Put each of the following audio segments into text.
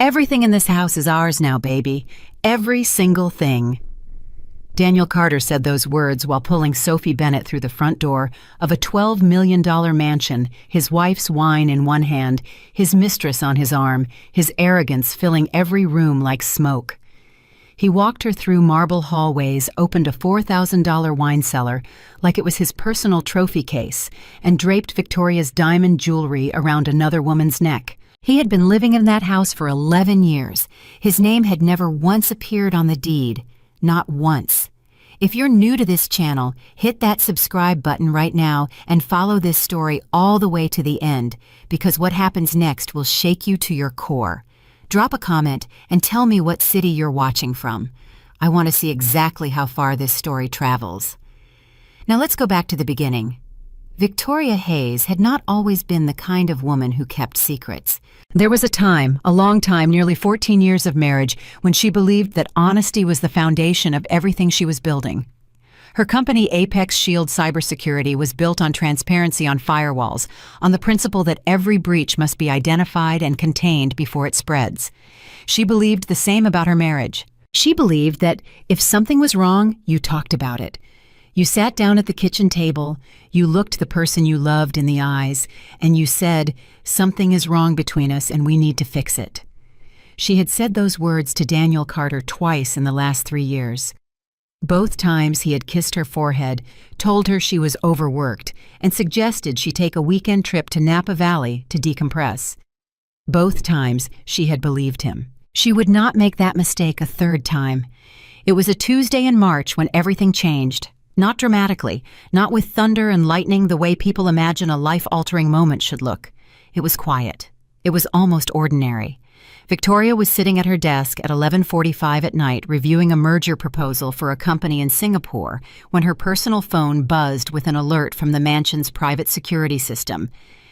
Everything in this house is ours now, baby. Every single thing." Daniel Carter said those words while pulling Sophie Bennett through the front door of a $12 million mansion, his wife's wine in one hand, his mistress on his arm, his arrogance filling every room like smoke. He walked her through marble hallways, opened a $4,000 wine cellar like it was his personal trophy case, and draped Victoria's diamond jewelry around another woman's neck. He had been living in that house for 11 years. His name had never once appeared on the deed. Not once. If you're new to this channel, hit that subscribe button right now and follow this story all the way to the end, because what happens next will shake you to your core. Drop a comment and tell me what city you're watching from. I want to see exactly how far this story travels. Now let's go back to the beginning. Victoria Hayes had not always been the kind of woman who kept secrets. There was a long time, nearly 14 years of marriage, when she believed that honesty was the foundation of everything she was building. Her company, Apex Shield Cybersecurity, was built on transparency on firewalls, on the principle that every breach must be identified and contained before it spreads. She believed the same about her marriage. She believed that if something was wrong, you talked about it. You sat down at the kitchen table, you looked the person you loved in the eyes, and you said, "Something is wrong between us and we need to fix it." She had said those words to Daniel Carter twice in the last 3 years. Both times he had kissed her forehead, told her she was overworked, and suggested she take a weekend trip to Napa Valley to decompress. Both times she had believed him. She would not make that mistake a third time. It was a Tuesday in March when everything changed. Not dramatically, not with thunder and lightning the way people imagine a life-altering moment should look. It was quiet. It was almost ordinary. Victoria was sitting at her desk at 11:45 at night reviewing a merger proposal for a company in Singapore when her personal phone buzzed with an alert from the mansion's private security system.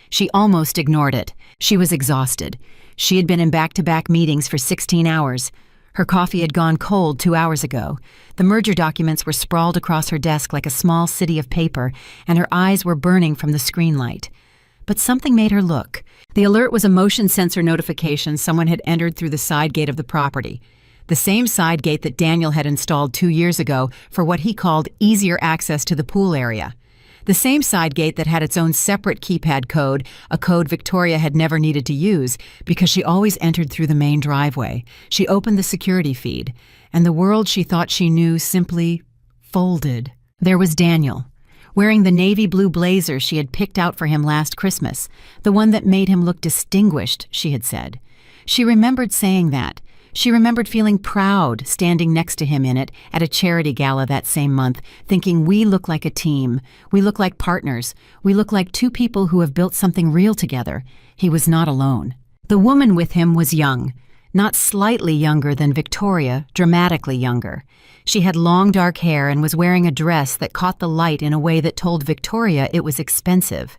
She almost ignored it. She was exhausted. She had been in back-to-back meetings for 16 hours. Her coffee had gone cold 2 hours ago. The merger documents were sprawled across her desk like a small city of paper, and her eyes were burning from the screen light. But something made her look. The alert was a motion sensor notification someone had entered through the side gate of the property. The same side gate that Daniel had installed 2 years ago for what he called easier access to the pool area. The same side gate that had its own separate keypad code, a code Victoria had never needed to use because she always entered through the main driveway. She opened the security feed, and the world she thought she knew simply folded. There was Daniel, wearing the navy blue blazer she had picked out for him last Christmas, the one that made him look distinguished, she had said. She remembered saying that. She remembered feeling proud standing next to him in it at a charity gala that same month, thinking, we look like a team, we look like partners, we look like two people who have built something real together. He was not alone. The woman with him was young, not slightly younger than Victoria, dramatically younger. She had long dark hair and was wearing a dress that caught the light in a way that told Victoria it was expensive.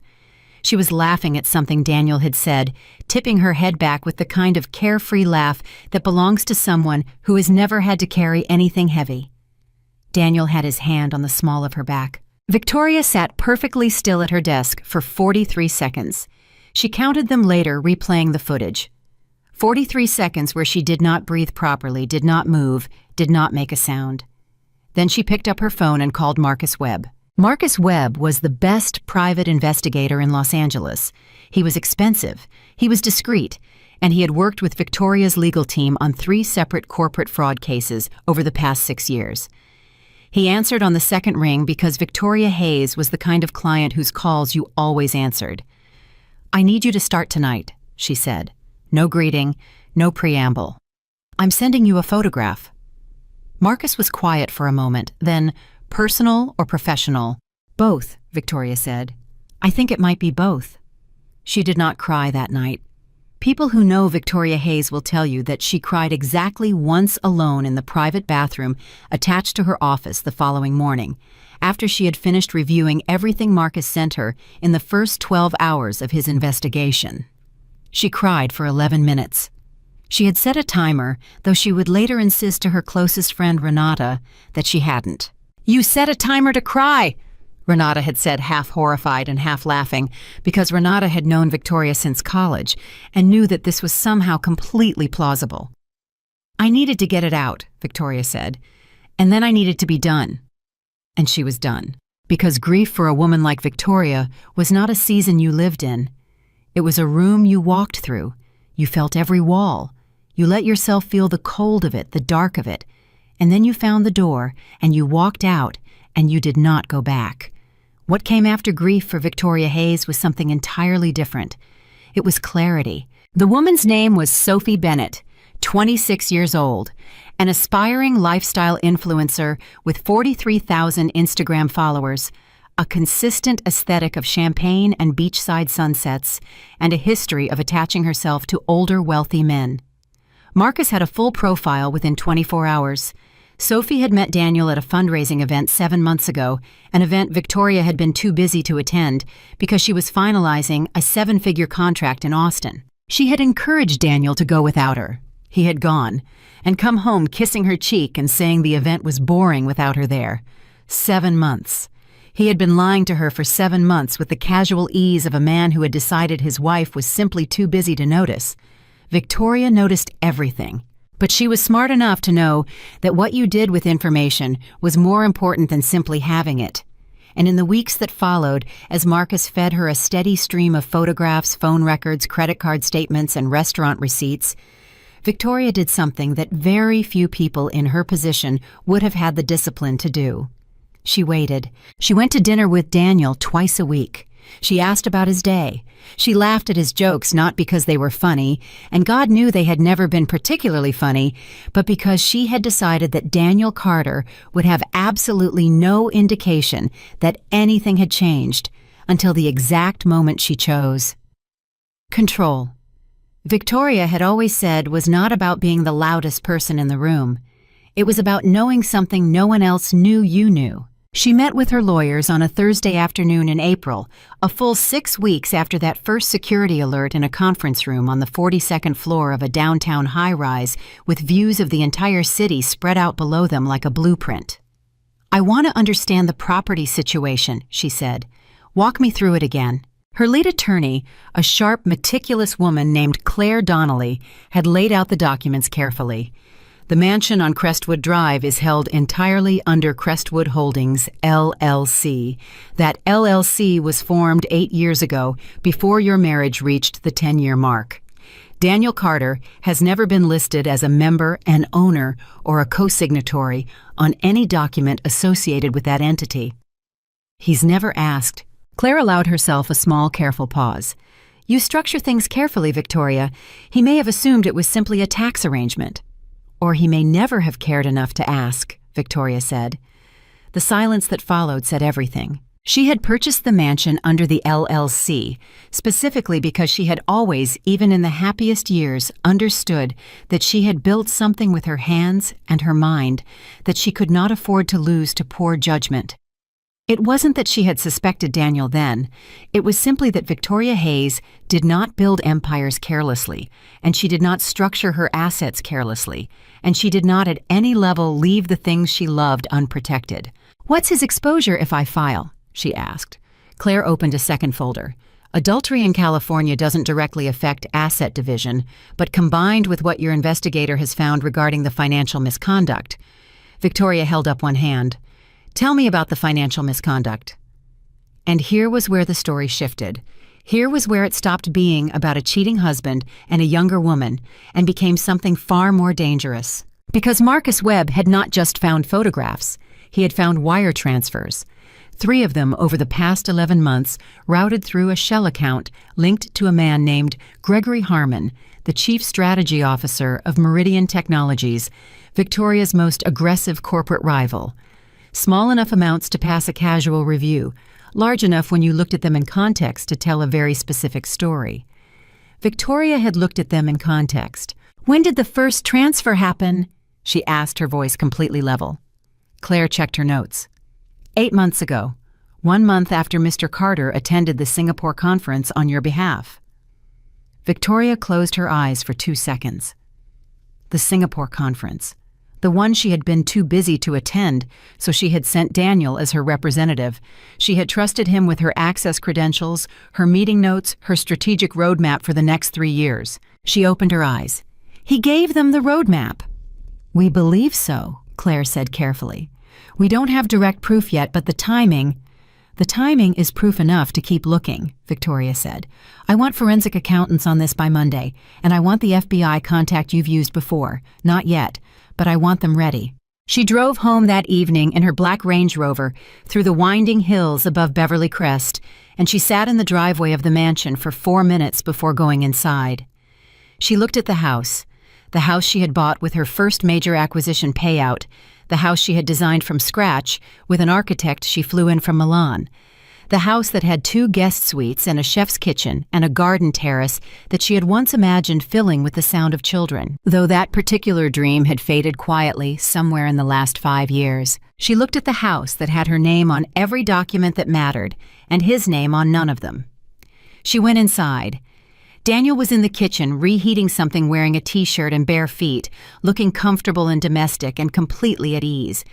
She was laughing at something Daniel had said, tipping her head back with the kind of carefree laugh that belongs to someone who has never had to carry anything heavy. Daniel had his hand on the small of her back. Victoria sat perfectly still at her desk for 43 seconds. She counted them later, replaying the footage. 43 seconds where she did not breathe properly, did not move, did not make a sound. Then she picked up her phone and called Marcus Webb. Marcus Webb was the best private investigator in Los Angeles. He was expensive, he was discreet, and he had worked with Victoria's legal team on 3 separate corporate fraud cases over the past 6 years. He answered on the second ring because Victoria Hayes was the kind of client whose calls you always answered. "I need you to start tonight," she said. No greeting, no preamble. "I'm sending you a photograph." Marcus was quiet for a moment, then, "Personal or professional?" "Both," Victoria said. "I think it might be both." She did not cry that night. People who know Victoria Hayes will tell you that she cried exactly once alone in the private bathroom attached to her office the following morning, after she had finished reviewing everything Marcus sent her in the first 12 hours of his investigation. She cried for 11 minutes. She had set a timer, though she would later insist to her closest friend Renata that she hadn't. "You set a timer to cry!" Renata had said, half horrified and half laughing, because Renata had known Victoria since college and knew that this was somehow completely plausible. "I needed to get it out," Victoria said, "and then I needed to be done." And she was done. Because grief for a woman like Victoria was not a season you lived in. It was a room you walked through. You felt every wall. You let yourself feel the cold of it, the dark of it. And then you found the door, and you walked out, and you did not go back. What came after grief for Victoria Hayes was something entirely different. It was clarity. The woman's name was Sophie Bennett, 26 years old, an aspiring lifestyle influencer with 43,000 Instagram followers, a consistent aesthetic of champagne and beachside sunsets, and a history of attaching herself to older, wealthy men. Marcus had a full profile within 24 hours. Sophie had met Daniel at a fundraising event 7 months ago, an event Victoria had been too busy to attend because she was finalizing a 7-figure contract in Austin. She had encouraged Daniel to go without her. He had gone, and come home kissing her cheek and saying the event was boring without her there. 7 months. He had been lying to her for 7 months with the casual ease of a man who had decided his wife was simply too busy to notice. Victoria noticed everything. But she was smart enough to know that what you did with information was more important than simply having it. And in the weeks that followed, as Marcus fed her a steady stream of photographs, phone records, credit card statements, and restaurant receipts, Victoria did something that very few people in her position would have had the discipline to do. She waited. She went to dinner with Daniel twice a week. She asked about his day. She laughed at his jokes not because they were funny, and God knew they had never been particularly funny, but because she had decided that Daniel Carter would have absolutely no indication that anything had changed until the exact moment she chose. Control. Victoria had always said was not about being the loudest person in the room. It was about knowing something no one else knew you knew. She met with her lawyers on a Thursday afternoon in April, a full 6 weeks after that first security alert in a conference room on the 42nd floor of a downtown high-rise with views of the entire city spread out below them like a blueprint. "I want to understand the property situation," she said. "Walk me through it again." Her lead attorney, a sharp, meticulous woman named Claire Donnelly, had laid out the documents carefully. The mansion on Crestwood Drive is held entirely under Crestwood Holdings, LLC. That LLC was formed 8 years ago, before your marriage reached the 10-year mark. Daniel Carter has never been listed as a member, an owner, or a co-signatory on any document associated with that entity. He's never asked. Claire allowed herself a small, careful pause. "You structure things carefully, Victoria. He may have assumed it was simply a tax arrangement." "Or he may never have cared enough to ask," Victoria said. The silence that followed said everything. She had purchased the mansion under the LLC, specifically because she had always, even in the happiest years, understood that she had built something with her hands and her mind that she could not afford to lose to poor judgment. It wasn't that she had suspected Daniel then. It was simply that Victoria Hayes did not build empires carelessly, and she did not structure her assets carelessly, and she did not at any level leave the things she loved unprotected. "What's his exposure if I file?" she asked. Claire opened a second folder. "Adultery in California doesn't directly affect asset division, but combined with what your investigator has found regarding the financial misconduct." Victoria held up one hand. "Tell me about the financial misconduct." And here was where the story shifted. Here was where it stopped being about a cheating husband and a younger woman and became something far more dangerous. Because Marcus Webb had not just found photographs, he had found wire transfers. 3 of them over the past 11 months routed through a shell account linked to a man named Gregory Harmon, the chief strategy officer of Meridian Technologies, Victoria's most aggressive corporate rival. Small enough amounts to pass a casual review, large enough when you looked at them in context to tell a very specific story. Victoria had looked at them in context. "When did the first transfer happen?" she asked, her voice completely level. Claire checked her notes. 8 months ago, 1 month after Mr. Carter attended the Singapore conference on your behalf." Victoria closed her eyes for 2 seconds. The Singapore conference. the one she had been too busy to attend, so she had sent Daniel as her representative. She had trusted him with her access credentials, her meeting notes, her strategic roadmap for the next 3 years. She opened her eyes. He gave them the roadmap. We believe so, Claire said carefully. We don't have direct proof yet, but the timing is proof enough to keep looking, Victoria said. I want forensic accountants on this by Monday, and I want the FBI contact you've used before. Not yet, but I want them ready. She drove home that evening in her black Range Rover through the winding hills above Beverly Crest, and she sat in the driveway of the mansion for 4 minutes before going inside. She looked at the house she had bought with her first major acquisition payout, the house she had designed from scratch with an architect she flew in from Milan, the house that had 2 guest suites and a chef's kitchen and a garden terrace that she had once imagined filling with the sound of children, though that particular dream had faded quietly somewhere in the last 5 years. She looked at the house that had her name on every document that mattered and his name on none of them. She went inside. Daniel was in the kitchen, reheating something, wearing a t-shirt and bare feet, looking comfortable and domestic and completely at ease.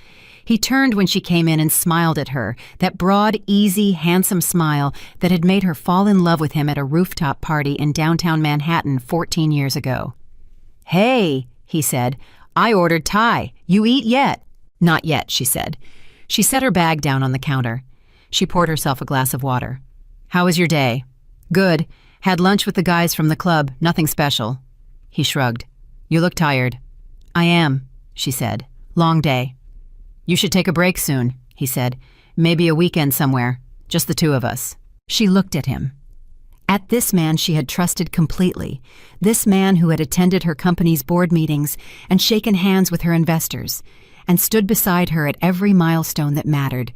He turned when she came in and smiled at her, that broad, easy, handsome smile that had made her fall in love with him at a rooftop party in downtown Manhattan 14 years ago. "Hey," he said, "I ordered Thai. You eat yet?" "Not yet," she said. She set her bag down on the counter. She poured herself a glass of water. "How was your day?" "Good. Had lunch with the guys from the club, nothing special." He shrugged. "You look tired." "I am," she said. "Long day." "You should take a break soon," he said. "Maybe a weekend somewhere, just the 2 of us." She looked at him. At this man she had trusted completely, this man who had attended her company's board meetings and shaken hands with her investors, and stood beside her at every milestone that mattered,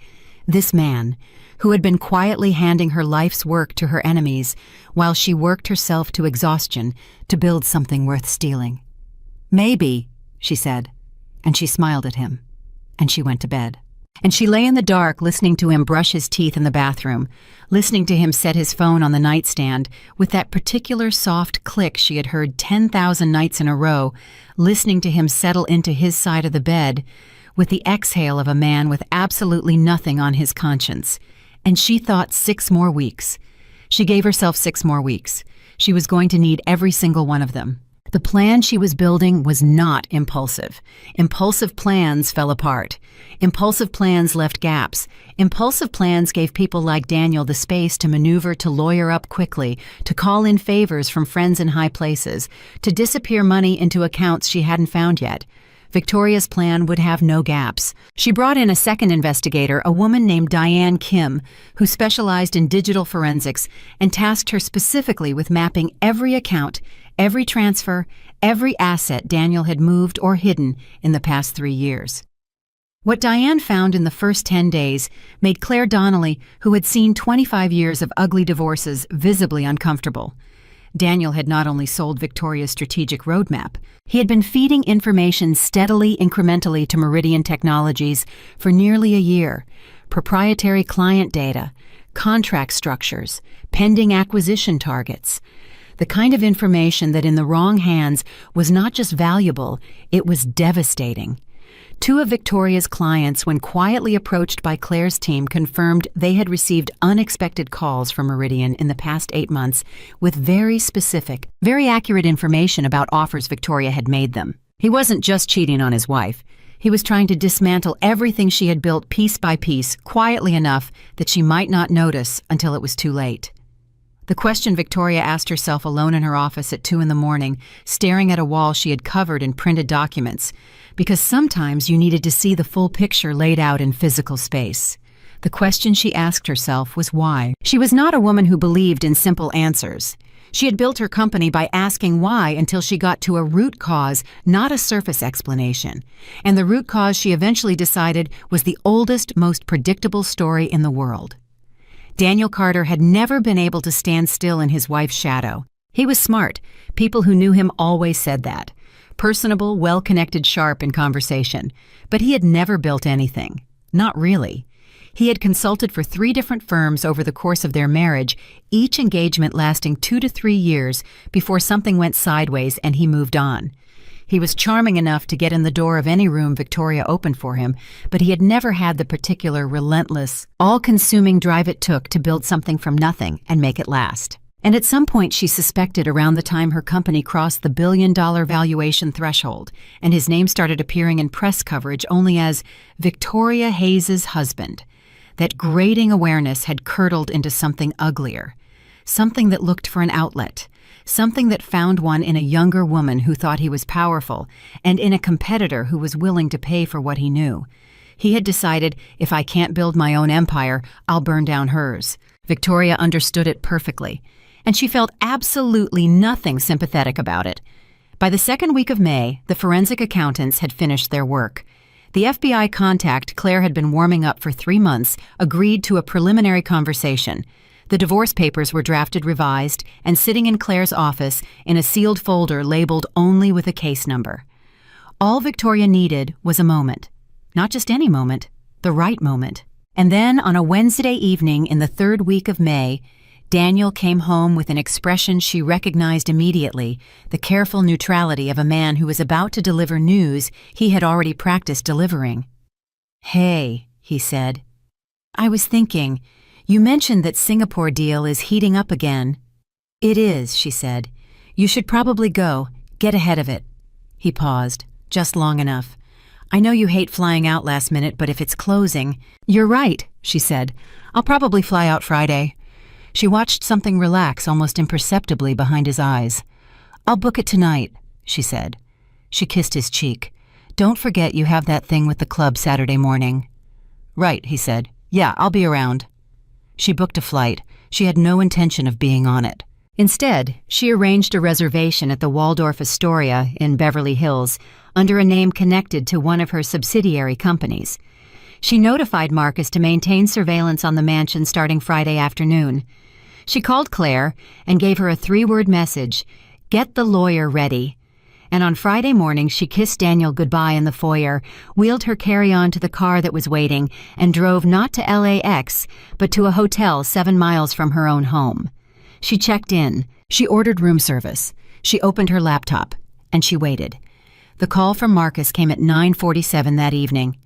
this man who had been quietly handing her life's work to her enemies while she worked herself to exhaustion to build something worth stealing. "Maybe," she said, and she smiled at him, and she went to bed. And she lay in the dark listening to him brush his teeth in the bathroom, listening to him set his phone on the nightstand with that particular soft click she had heard 10,000 nights in a row, listening to him settle into his side of the bed with the exhale of a man with absolutely nothing on his conscience. And she thought 6 more weeks. She gave herself 6 more weeks. She was going to need every single one of them. The plan she was building was not impulsive. Impulsive plans fell apart. Impulsive plans left gaps. Impulsive plans gave people like Daniel the space to maneuver, to lawyer up quickly, to call in favors from friends in high places, to disappear money into accounts she hadn't found yet. Victoria's plan would have no gaps. She brought in a second investigator, a woman named Diane Kim, who specialized in digital forensics and tasked her specifically with mapping every account, every transfer, every asset Daniel had moved or hidden in the past 3 years. What Diane found in the first 10 days made Claire Donnelly, who had seen 25 years of ugly divorces, visibly uncomfortable. Daniel had not only sold Victoria's strategic roadmap, he had been feeding information steadily, incrementally to Meridian Technologies for nearly a year. Proprietary client data, contract structures, pending acquisition targets. The kind of information that in the wrong hands was not just valuable, it was devastating. 2 of Victoria's clients, when quietly approached by Claire's team, confirmed they had received unexpected calls from Meridian in the past 8 months with very specific, very accurate information about offers Victoria had made them. He wasn't just cheating on his wife. He was trying to dismantle everything she had built piece by piece, quietly enough that she might not notice until it was too late. The question Victoria asked herself alone in her office at 2 in the morning, staring at a wall she had covered in printed documents, because sometimes you needed to see the full picture laid out in physical space. The question she asked herself was why. She was not a woman who believed in simple answers. She had built her company by asking why until she got to a root cause, not a surface explanation. And the root cause she eventually decided was the oldest, most predictable story in the world. Daniel Carter had never been able to stand still in his wife's shadow. He was smart. People who knew him always said that. Personable, well-connected, sharp in conversation. But he had never built anything. Not really. He had consulted for 3 different firms over the course of their marriage, each engagement lasting 2 to 3 years before something went sideways and he moved on. He was charming enough to get in the door of any room Victoria opened for him, but he had never had the particular relentless, all-consuming drive it took to build something from nothing and make it last. And at some point she suspected around the time her company crossed the billion-dollar valuation threshold, and his name started appearing in press coverage only as Victoria Hayes's husband, that grating awareness had curdled into something uglier, something that looked for an outlet, something that found one in a younger woman who thought he was powerful, and in a competitor who was willing to pay for what he knew. He had decided, if I can't build my own empire, I'll burn down hers. Victoria understood it perfectly, and she felt absolutely nothing sympathetic about it. By the second week of May, the forensic accountants had finished their work. The FBI contact Claire had been warming up for 3 months agreed to a preliminary conversation. The divorce papers were drafted, revised, and sitting in Claire's office in a sealed folder labeled only with a case number. All Victoria needed was a moment. Not just any moment, the right moment. And then, on a Wednesday evening in the 3rd week of May, Daniel came home with an expression she recognized immediately, the careful neutrality of a man who was about to deliver news he had already practiced delivering. "Hey," he said. "I was thinking, you mentioned that Singapore deal is heating up again." "It is," she said. "You should probably go. Get ahead of it." He paused, just long enough. "I know you hate flying out last minute, but if it's closing—" "You're right," she said. "I'll probably fly out Friday." She watched something relax almost imperceptibly behind his eyes. "I'll book it tonight," she said. She kissed his cheek. "Don't forget you have that thing with the club Saturday morning." "Right," he said. "Yeah, I'll be around." She booked a flight. She had no intention of being on it. Instead, she arranged a reservation at the Waldorf Astoria in Beverly Hills under a name connected to one of her subsidiary companies. She notified Marcus to maintain surveillance on the mansion starting Friday afternoon. She called Claire and gave her a 3-word message, "Get the lawyer ready." And on Friday morning she kissed Daniel goodbye in the foyer, wheeled her carry-on to the car that was waiting, and drove not to LAX, but to a hotel 7 miles from her own home. She checked in. She ordered room service. She opened her laptop, and she waited. The call from Marcus came at 9:47 that evening.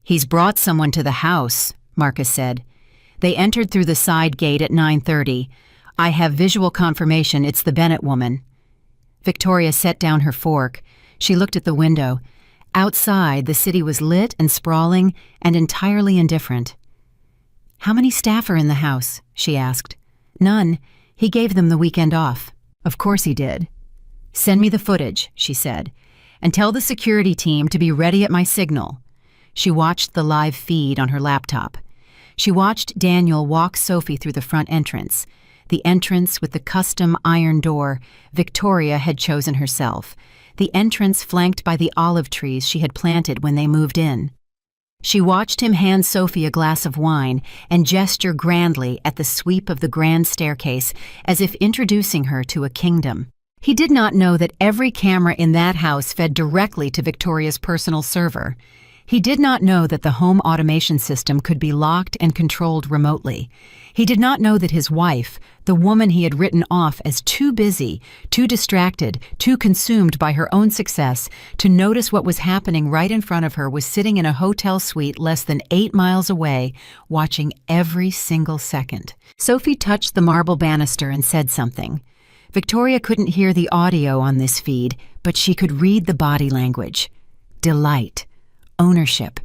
"He's brought someone to the house," Marcus said. They entered through the side gate at 9:30. "I have visual confirmation it's the Bennett woman." Victoria set down her fork. She looked at the window. Outside, the city was lit and sprawling and entirely indifferent. "How many staff are in the house?" she asked. "None. He gave them the weekend off." "Of course he did." "Send me the footage," she said, "and tell the security team to be ready at my signal." She watched the live feed on her laptop. She watched Daniel walk Sophie through the front entrance, the entrance with the custom iron door Victoria had chosen herself, the entrance flanked by the olive trees she had planted when they moved in. She watched him hand Sophie a glass of wine and gesture grandly at the sweep of the grand staircase as if introducing her to a kingdom. He did not know that every camera in that house fed directly to Victoria's personal server. He did not know that the home automation system could be locked and controlled remotely. He did not know that his wife, the woman he had written off as too busy, too distracted, too consumed by her own success to notice what was happening right in front of her, was sitting in a hotel suite less than 8 miles away, watching every single second. Sophie touched the marble banister and said something. Victoria couldn't hear the audio on this feed, but she could read the body language. Delight. Ownership.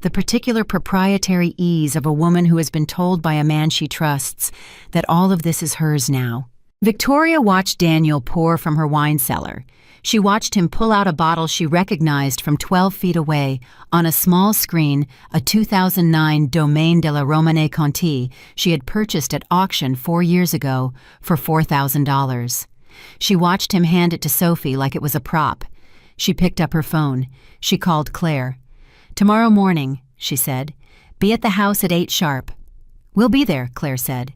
The particular proprietary ease of a woman who has been told by a man she trusts that all of this is hers now. Victoria watched Daniel pour from her wine cellar. She watched him pull out a bottle she recognized from 12 feet away, on a small screen, a 2009 Domaine de la Romanée Conti she had purchased at auction 4 years ago for $4,000. She watched him hand it to Sophie like it was a prop. She picked up her phone. She called Claire. "Tomorrow morning," she said. "Be at the house at 8 sharp." "We'll be there," Claire said.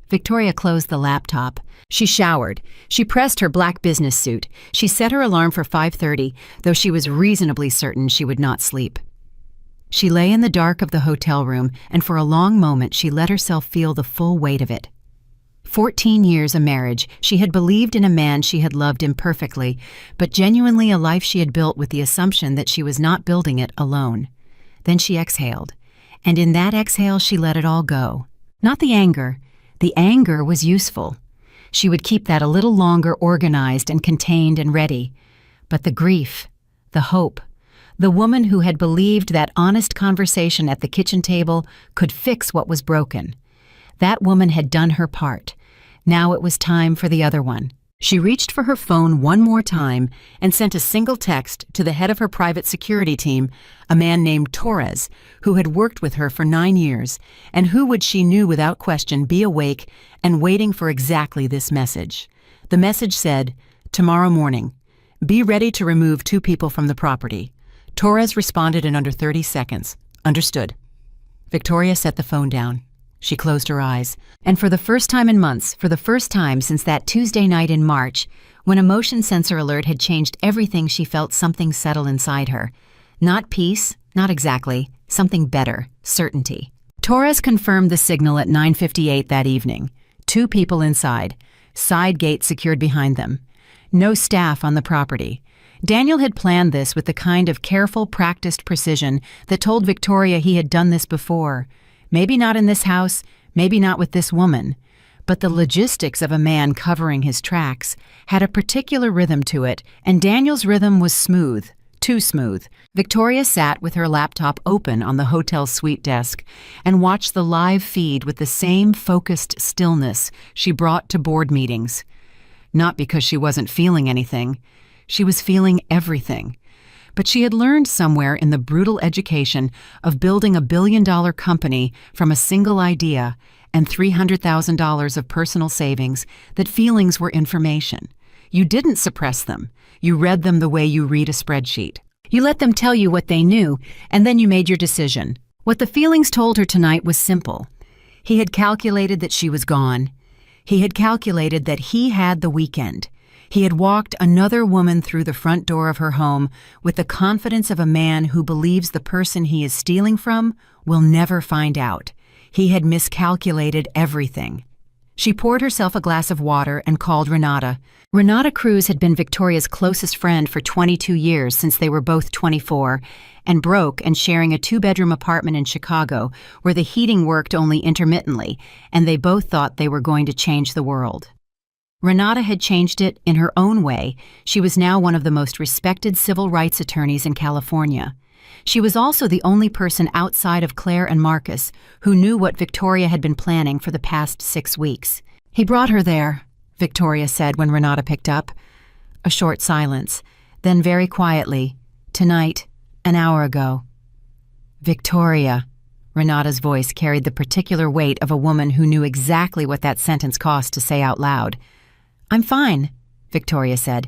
Victoria closed the laptop. She showered. She pressed her black business suit. She set her alarm for 5:30, though she was reasonably certain she would not sleep. She lay in the dark of the hotel room, and for a long moment she let herself feel the full weight of it. 14 years a marriage, she had believed in a man she had loved imperfectly, but genuinely a life she had built with the assumption that she was not building it alone. Then she exhaled, and in that exhale she let it all go. Not the anger. The anger was useful. She would keep that a little longer organized and contained and ready. But the grief, the hope, the woman who had believed that honest conversation at the kitchen table could fix what was broken. That woman had done her part. Now it was time for the other one. She reached for her phone one more time and sent a single text to the head of her private security team, a man named Torres, who had worked with her for 9 years, and who would, she knew without question, be awake and waiting for exactly this message. The message said, "Tomorrow morning, be ready to remove 2 people from the property." Torres responded in under 30 seconds. "Understood." Victoria set the phone down. She closed her eyes, and for the first time in months, for the first time since that Tuesday night in March, when a motion sensor alert had changed everything, she felt something settle inside her. Not peace, not exactly, something better, certainty. Torres confirmed the signal at 9:58 that evening. 2 people inside, side gate secured behind them. No staff on the property. Daniel had planned this with the kind of careful, practiced precision that told Victoria he had done this before. Maybe not in this house, maybe not with this woman, but the logistics of a man covering his tracks had a particular rhythm to it, and Daniel's rhythm was smooth, too smooth. Victoria sat with her laptop open on the hotel suite desk and watched the live feed with the same focused stillness she brought to board meetings. Not because she wasn't feeling anything. She was feeling everything. But she had learned somewhere in the brutal education of building a billion-dollar company from a single idea and $300,000 of personal savings that feelings were information. You didn't suppress them. You read them the way you read a spreadsheet. You let them tell you what they knew, and then you made your decision. What the feelings told her tonight was simple. He had calculated that she was gone. He had calculated that he had the weekend. He had walked another woman through the front door of her home with the confidence of a man who believes the person he is stealing from will never find out. He had miscalculated everything. She poured herself a glass of water and called Renata. Renata Cruz had been Victoria's closest friend for 22 years since they were both 24, and broke and sharing a 2-bedroom apartment in Chicago where the heating worked only intermittently, and they both thought they were going to change the world. Renata had changed it in her own way. She was now one of the most respected civil rights attorneys in California. She was also the only person outside of Claire and Marcus who knew what Victoria had been planning for the past 6 weeks. "He brought her there," Victoria said when Renata picked up. A short silence, then very quietly, "Tonight, an hour ago." "Victoria." Renata's voice carried the particular weight of a woman who knew exactly what that sentence cost to say out loud. "I'm fine," Victoria said,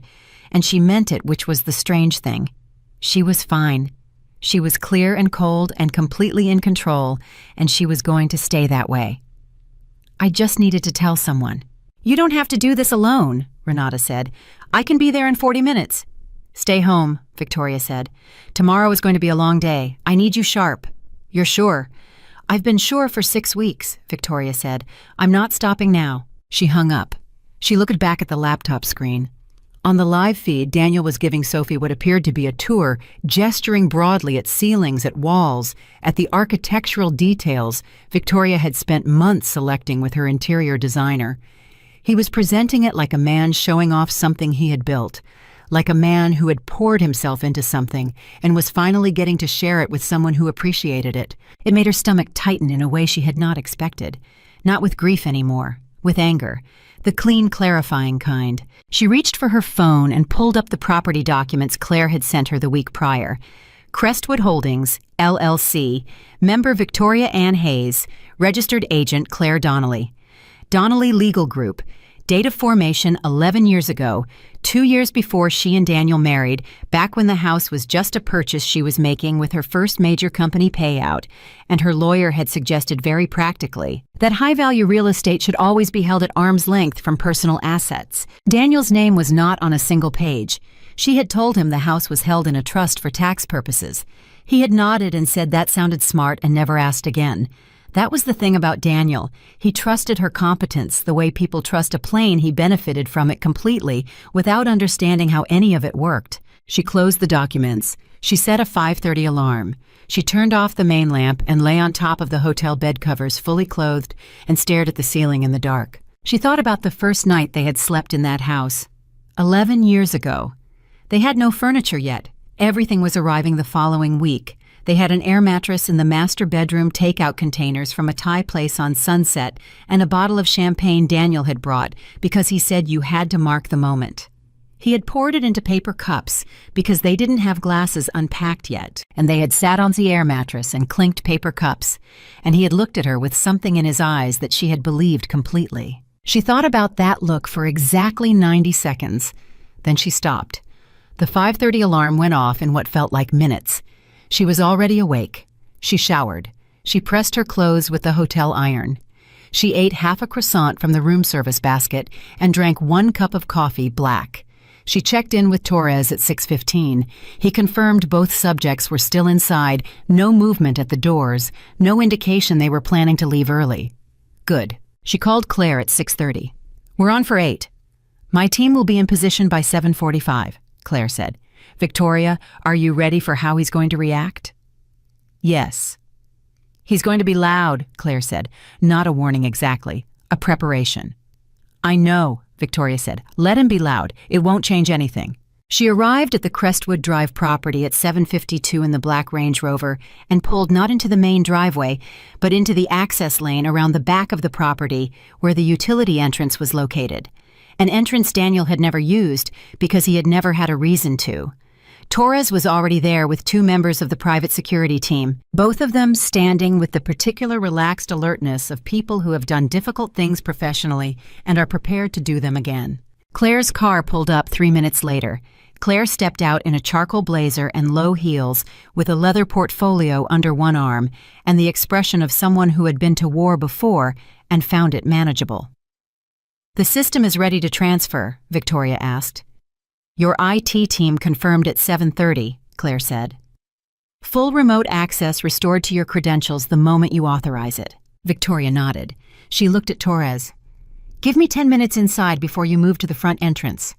and she meant it, which was the strange thing. She was fine. She was clear and cold and completely in control, and she was going to stay that way. "I just needed to tell someone." "You don't have to do this alone," Renata said. "I can be there in 40 minutes. "Stay home," Victoria said. "Tomorrow is going to be a long day. I need you sharp." "You're sure?" "I've been sure for 6 weeks," Victoria said. "I'm not stopping now." She hung up. She looked back at the laptop screen. On the live feed, Daniel was giving Sophie what appeared to be a tour, gesturing broadly at ceilings, at walls, at the architectural details Victoria had spent months selecting with her interior designer. He was presenting it like a man showing off something he had built, like a man who had poured himself into something and was finally getting to share it with someone who appreciated it. It made her stomach tighten in a way she had not expected. Not with grief anymore, with anger. The clean, clarifying kind. She reached for her phone and pulled up the property documents Claire had sent her the week prior. Crestwood Holdings, LLC, member Victoria Ann Hayes, registered agent Claire Donnelly. Donnelly Legal Group, date of formation 11 years ago, 2 years before she and Daniel married, back when the house was just a purchase she was making with her first major company payout, and her lawyer had suggested very practically that high-value real estate should always be held at arm's length from personal assets. Daniel's name was not on a single page. She had told him the house was held in a trust for tax purposes. He had nodded and said that sounded smart and never asked again. That was the thing about Daniel. He trusted her competence the way people trust a plane. He benefited from it completely without understanding how any of it worked. She closed the documents. She set a 5:30 alarm. She turned off the main lamp and lay on top of the hotel bed covers, fully clothed, and stared at the ceiling in the dark. She thought about the first night they had slept in that house. 11 years ago. They had no furniture yet. Everything was arriving the following week. They had an air mattress in the master bedroom, takeout containers from a Thai place on Sunset, and a bottle of champagne Daniel had brought because he said you had to mark the moment. He had poured it into paper cups because they didn't have glasses unpacked yet, and they had sat on the air mattress and clinked paper cups, and he had looked at her with something in his eyes that she had believed completely. She thought about that look for exactly 90 seconds. Then she stopped. The 5:30 alarm went off in what felt like minutes. She was already awake. She showered. She pressed her clothes with the hotel iron. She ate half a croissant from the room service basket and drank 1 cup of coffee, black. She checked in with Torres at 6:15. He confirmed both subjects were still inside, no movement at the doors, no indication they were planning to leave early. Good. She called Claire at 6:30. "We're on for 8. My team will be in position by 7:45, Claire said. "Victoria, are you ready for how he's going to react?" "Yes." "He's going to be loud," Claire said. "Not a warning exactly. A preparation." "I know," Victoria said. "Let him be loud. It won't change anything." She arrived at the Crestwood Drive property at 7:52 in the black Range Rover and pulled not into the main driveway, but into the access lane around the back of the property where the utility entrance was located. An entrance Daniel had never used because he had never had a reason to. Torres was already there with 2 members of the private security team, both of them standing with the particular relaxed alertness of people who have done difficult things professionally and are prepared to do them again. Claire's car pulled up 3 minutes later. Claire stepped out in a charcoal blazer and low heels with a leather portfolio under one arm and the expression of someone who had been to war before and found it manageable. "The system is ready to transfer," Victoria asked. "Your IT team confirmed at 7:30, Claire said. "Full remote access restored to your credentials the moment you authorize it." Victoria nodded. She looked at Torres. "Give me 10 minutes inside before you move to the front entrance."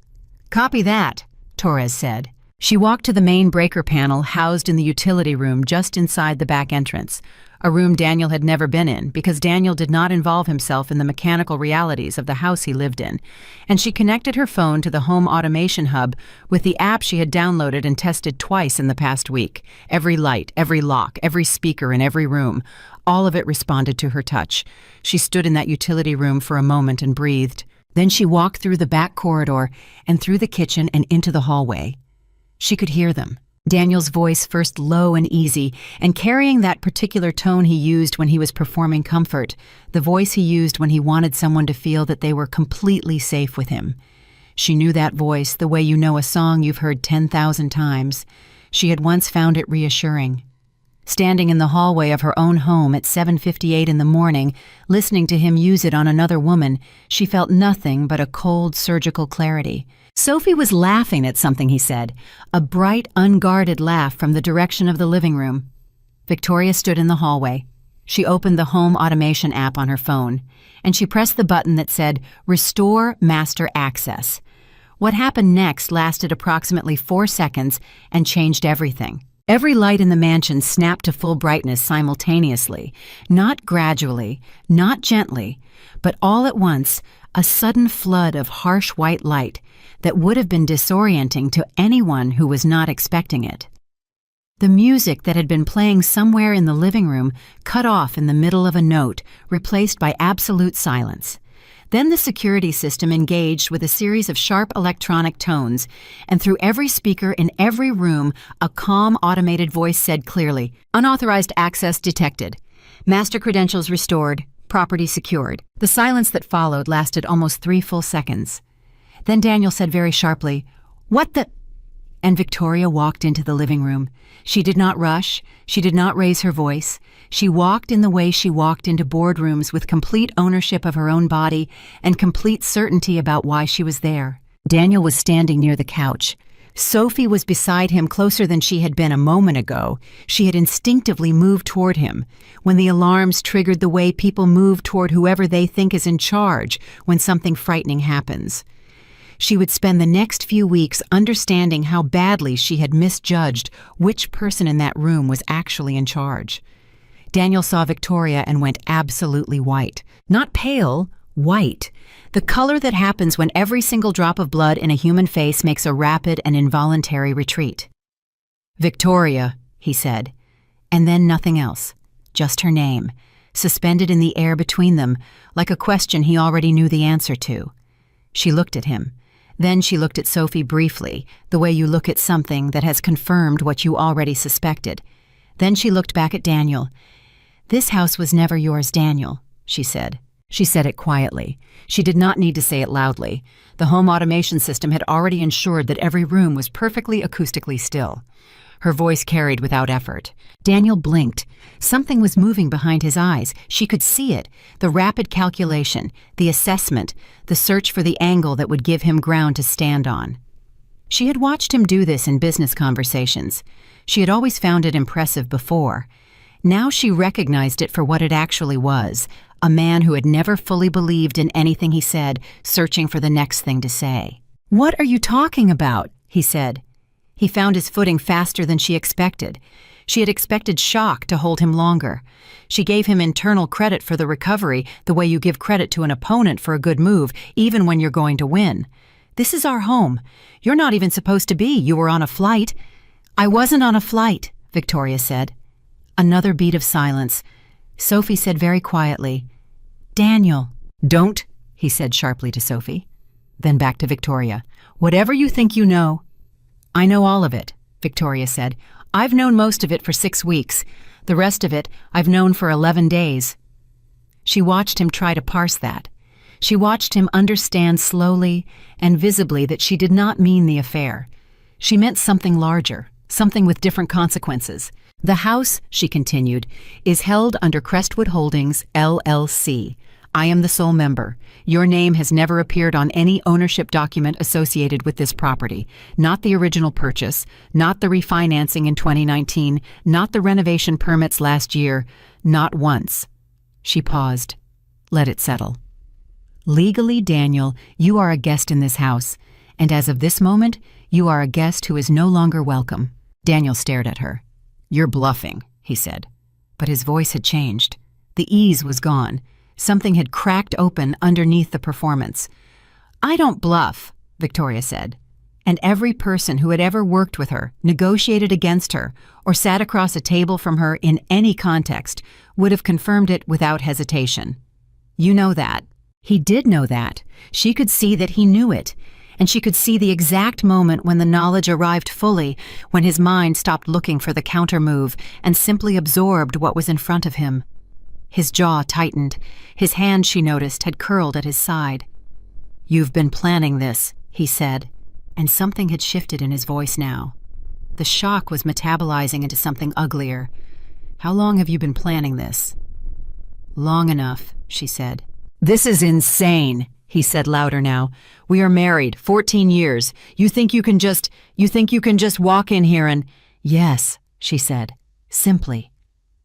"Copy that," Torres said. She walked to the main breaker panel housed in the utility room just inside the back entrance, a room Daniel had never been in because Daniel did not involve himself in the mechanical realities of the house he lived in, and she connected her phone to the home automation hub with the app she had downloaded and tested twice in the past week. Every light, every lock, every speaker in every room, all of it responded to her touch. She stood in that utility room for a moment and breathed. Then she walked through the back corridor and through the kitchen and into the hallway. She could hear them. Daniel's voice, first low and easy, and carrying that particular tone he used when he was performing comfort, the voice he used when he wanted someone to feel that they were completely safe with him. She knew that voice the way you know a song you've heard 10,000 times. She had once found it reassuring. Standing in the hallway of her own home at 7:58 in the morning, listening to him use it on another woman, she felt nothing but a cold, surgical clarity. Sophie was laughing at something he said, a bright, unguarded laugh from the direction of the living room. Victoria stood in the hallway. She opened the home automation app on her phone, and she pressed the button that said, "Restore Master Access." What happened next lasted approximately 4 seconds and changed everything. Every light in the mansion snapped to full brightness simultaneously, not gradually, not gently, but all at once, a sudden flood of harsh white light that would have been disorienting to anyone who was not expecting it. The music that had been playing somewhere in the living room cut off in the middle of a note, replaced by absolute silence. Then the security system engaged with a series of sharp electronic tones, and through every speaker in every room, a calm, automated voice said clearly, "Unauthorized access detected. Master credentials restored. Property secured." The silence that followed lasted almost 3 full seconds. Then Daniel said very sharply, "What the—" And Victoria walked into the living room. She did not rush. She did not raise her voice. She walked in the way she walked into boardrooms with complete ownership of her own body and complete certainty about why she was there. Daniel was standing near the couch. Sophie was beside him closer than she had been a moment ago. She had instinctively moved toward him, when the alarms triggered the way people move toward whoever they think is in charge when something frightening happens. She would spend the next few weeks understanding how badly she had misjudged which person in that room was actually in charge. Daniel saw Victoria and went absolutely white. Not pale, white. The color that happens when every single drop of blood in a human face makes a rapid and involuntary retreat. "Victoria," he said, and then nothing else, just her name, suspended in the air between them, like a question he already knew the answer to. She looked at him. Then she looked at Sophie briefly, the way you look at something that has confirmed what you already suspected. Then she looked back at Daniel. "This house was never yours, Daniel," she said. She said it quietly. She did not need to say it loudly. The home automation system had already ensured that every room was perfectly acoustically still. Her voice carried without effort. Daniel blinked. Something was moving behind his eyes. She could see it. The rapid calculation, the assessment, the search for the angle that would give him ground to stand on. She had watched him do this in business conversations. She had always found it impressive before. Now she recognized it for what it actually was, a man who had never fully believed in anything he said, searching for the next thing to say. "What are you talking about?" he said. He found his footing faster than she expected. She had expected shock to hold him longer. She gave him internal credit for the recovery, the way you give credit to an opponent for a good move, even when you're going to win. "This is our home. You're not even supposed to be. You were on a flight." "I wasn't on a flight," Victoria said. Another beat of silence. Sophie said very quietly, "Daniel." "Don't," he said sharply to Sophie. Then back to Victoria. "Whatever you think you know." "I know all of it," Victoria said. "I've known most of it for 6 weeks. The rest of it I've known for 11 days. She watched him try to parse that. She watched him understand slowly and visibly that she did not mean the affair. She meant something larger, something with different consequences. "The house," she continued, "is held under Crestwood Holdings, LLC. I am the sole member. Your name has never appeared on any ownership document associated with this property. Not the original purchase, not the refinancing in 2019, not the renovation permits last year, not once." She paused. "Let it settle. Legally, Daniel, you are a guest in this house, and as of this moment, you are a guest who is no longer welcome." Daniel stared at her. "You're bluffing," he said. But his voice had changed. The ease was gone. Something had cracked open underneath the performance. "I don't bluff," Victoria said. And every person who had ever worked with her, negotiated against her, or sat across a table from her in any context would have confirmed it without hesitation. "You know that." He did know that. She could see that he knew it. And she could see the exact moment when the knowledge arrived fully, when his mind stopped looking for the counter-move and simply absorbed what was in front of him. His jaw tightened. His hand, she noticed, had curled at his side. "You've been planning this," he said, and something had shifted in his voice now. The shock was metabolizing into something uglier. "How long have you been planning this?" "Long enough," she said. "This is insane," he said louder now. "We are married, 14 years. You think you can just walk in here and—" "Yes," she said, simply,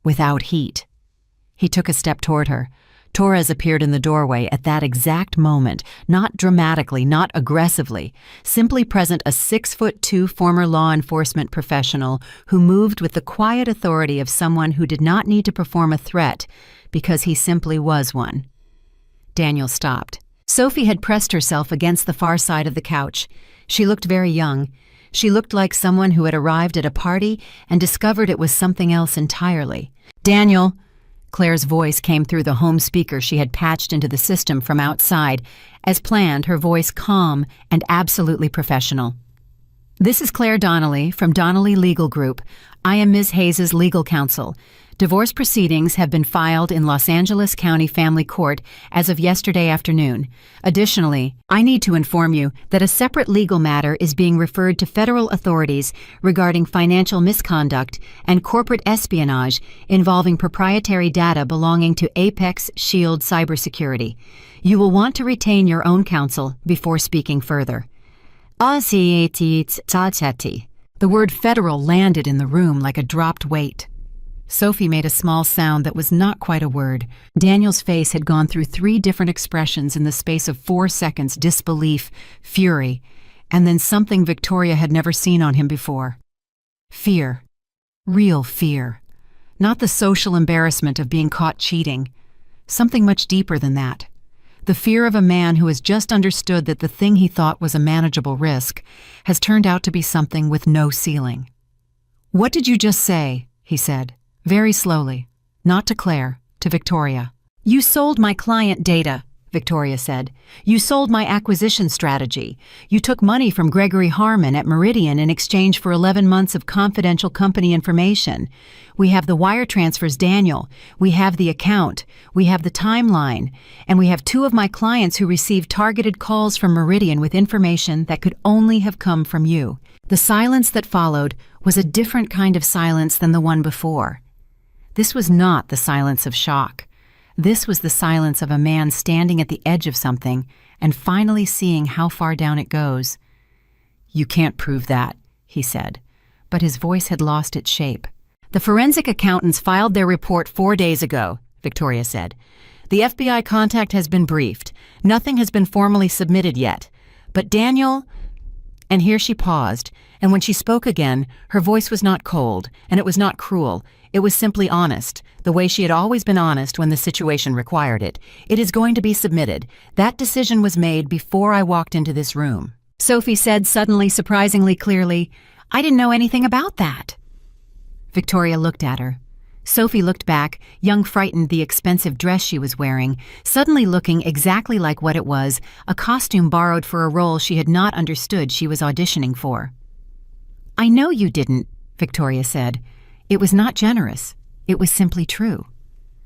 without heat. He took a step toward her. Torres appeared in the doorway at that exact moment, not dramatically, not aggressively, simply present, a 6'2" former law enforcement professional who moved with the quiet authority of someone who did not need to perform a threat because he simply was one. Daniel stopped. Sophie had pressed herself against the far side of the couch. She looked very young. She looked like someone who had arrived at a party and discovered it was something else entirely. "Daniel," Claire's voice came through the home speaker she had patched into the system from outside. As planned, her voice calm and absolutely professional. "This is Claire Donnelly from Donnelly Legal Group. I am Ms. Hayes' legal counsel. Divorce proceedings have been filed in Los Angeles County Family Court as of yesterday afternoon. Additionally, I need to inform you that a separate legal matter is being referred to federal authorities regarding financial misconduct and corporate espionage involving proprietary data belonging to Apex Shield Cybersecurity. You will want to retain your own counsel before speaking further." The word federal landed in the room like a dropped weight. Sophie made a small sound that was not quite a word. Daniel's face had gone through 3 different expressions in the space of 4 seconds: disbelief, fury, and then something Victoria had never seen on him before. Fear. Real fear. Not the social embarrassment of being caught cheating. Something much deeper than that. The fear of a man who has just understood that the thing he thought was a manageable risk has turned out to be something with no ceiling. "What did you just say?" he said. Very slowly, not to Claire, to Victoria. "You sold my client data," Victoria said. "You sold my acquisition strategy. You took money from Gregory Harmon at Meridian in exchange for 11 months of confidential company information. We have the wire transfers, Daniel. We have the account. We have the timeline. And we have 2 of my clients who received targeted calls from Meridian with information that could only have come from you." The silence that followed was a different kind of silence than the one before. This was not the silence of shock. This was the silence of a man standing at the edge of something and finally seeing how far down it goes. "You can't prove that," he said, but his voice had lost its shape. "The forensic accountants filed their report 4 days ago," Victoria said. "The FBI contact has been briefed. Nothing has been formally submitted yet. But Daniel—" And here she paused, and when she spoke again, her voice was not cold, and it was not cruel. It was simply honest, the way she had always been honest when the situation required it. "It is going to be submitted. That decision was made before I walked into this room." Sophie said suddenly, surprisingly clearly, "I didn't know anything about that." Victoria looked at her. Sophie looked back, young, frightened, the expensive dress she was wearing, suddenly looking exactly like what it was, a costume borrowed for a role she had not understood she was auditioning for. "I know you didn't," Victoria said. It was not generous. It was simply true.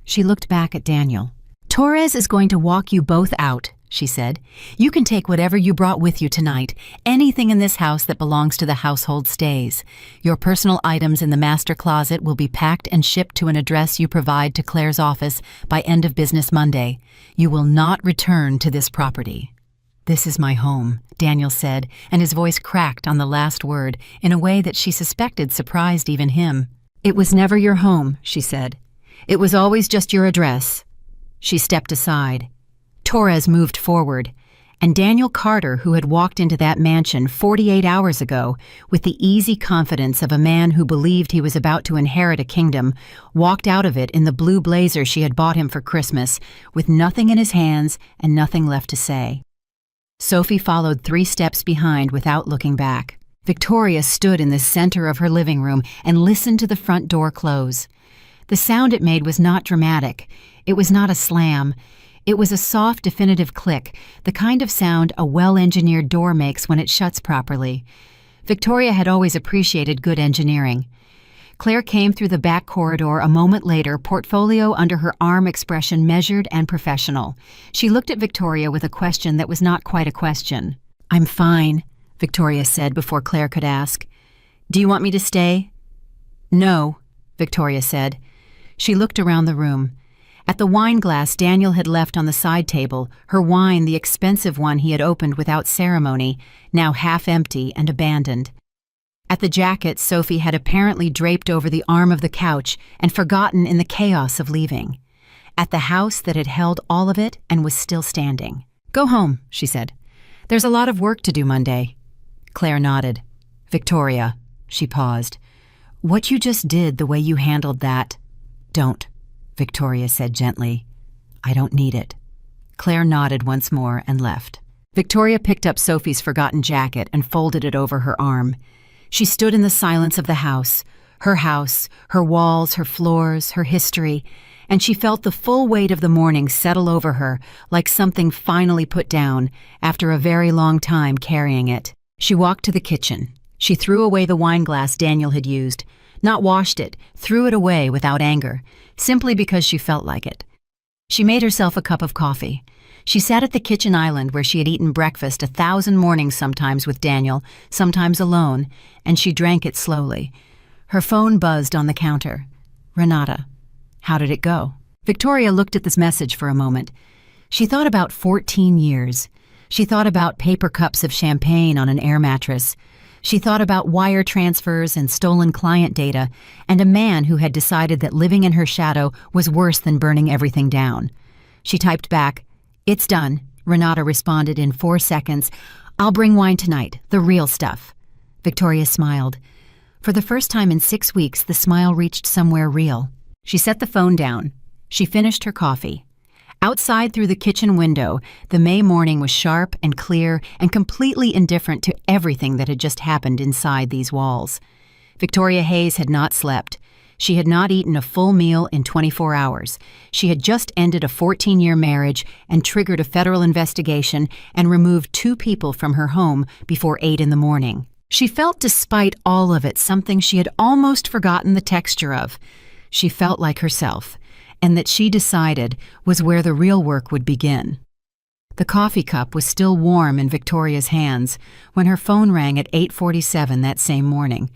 She looked back at Daniel. "Torres is going to walk you both out," she said. "You can take whatever you brought with you tonight. Anything in this house that belongs to the household stays. Your personal items in the master closet will be packed and shipped to an address you provide to Claire's office by end of business Monday. You will not return to this property." "This is my home," Daniel said, and his voice cracked on the last word in a way that she suspected surprised even him. "It was never your home," she said. "It was always just your address." She stepped aside. Torres moved forward, and Daniel Carter, who had walked into that mansion 48 hours ago with the easy confidence of a man who believed he was about to inherit a kingdom, walked out of it in the blue blazer she had bought him for Christmas, with nothing in his hands and nothing left to say. Sophie followed 3 steps behind without looking back. Victoria stood in the center of her living room and listened to the front door close. The sound it made was not dramatic. It was not a slam. It was a soft, definitive click, the kind of sound a well-engineered door makes when it shuts properly. Victoria had always appreciated good engineering. Claire came through the back corridor a moment later, portfolio under her arm, expression measured and professional. She looked at Victoria with a question that was not quite a question. "I'm fine," Victoria said before Claire could ask. "Do you want me to stay?" "No," Victoria said. She looked around the room. At the wine glass Daniel had left on the side table, her wine, the expensive one he had opened without ceremony, now half empty and abandoned. At the jacket Sophie had apparently draped over the arm of the couch and forgotten in the chaos of leaving. At the house that had held all of it and was still standing. "Go home," she said. "There's a lot of work to do Monday." Claire nodded. "Victoria," she paused. "What you just did, the way you handled that—" "Don't," Victoria said gently. "I don't need it." Claire nodded once more and left. Victoria picked up Sophie's forgotten jacket and folded it over her arm. She stood in the silence of the house, her walls, her floors, her history, and she felt the full weight of the morning settle over her like something finally put down after a very long time carrying it. She walked to the kitchen. She threw away the wine glass Daniel had used, not washed it, threw it away without anger, simply because she felt like it. She made herself a cup of coffee. She sat at the kitchen island where she had eaten breakfast 1,000 mornings, sometimes with Daniel, sometimes alone, and she drank it slowly. Her phone buzzed on the counter. "Renata. How did it go?" Victoria looked at this message for a moment. She thought about 14 years. She thought about paper cups of champagne on an air mattress. She thought about wire transfers and stolen client data, and a man who had decided that living in her shadow was worse than burning everything down. She typed back, "It's done," Renata responded in 4 seconds. "I'll bring wine tonight, the real stuff." Victoria smiled. For the first time in 6 weeks, the smile reached somewhere real. She set the phone down. She finished her coffee. Outside through the kitchen window, the May morning was sharp and clear and completely indifferent to everything that had just happened inside these walls. Victoria Hayes had not slept. She had not eaten a full meal in 24 hours. She had just ended a 14-year marriage and triggered a federal investigation and removed 2 people from her home before 8 in the morning. She felt, despite all of it, something she had almost forgotten the texture of. She felt like herself, and that she decided was where the real work would begin. The coffee cup was still warm in Victoria's hands when her phone rang at 8:47 that same morning.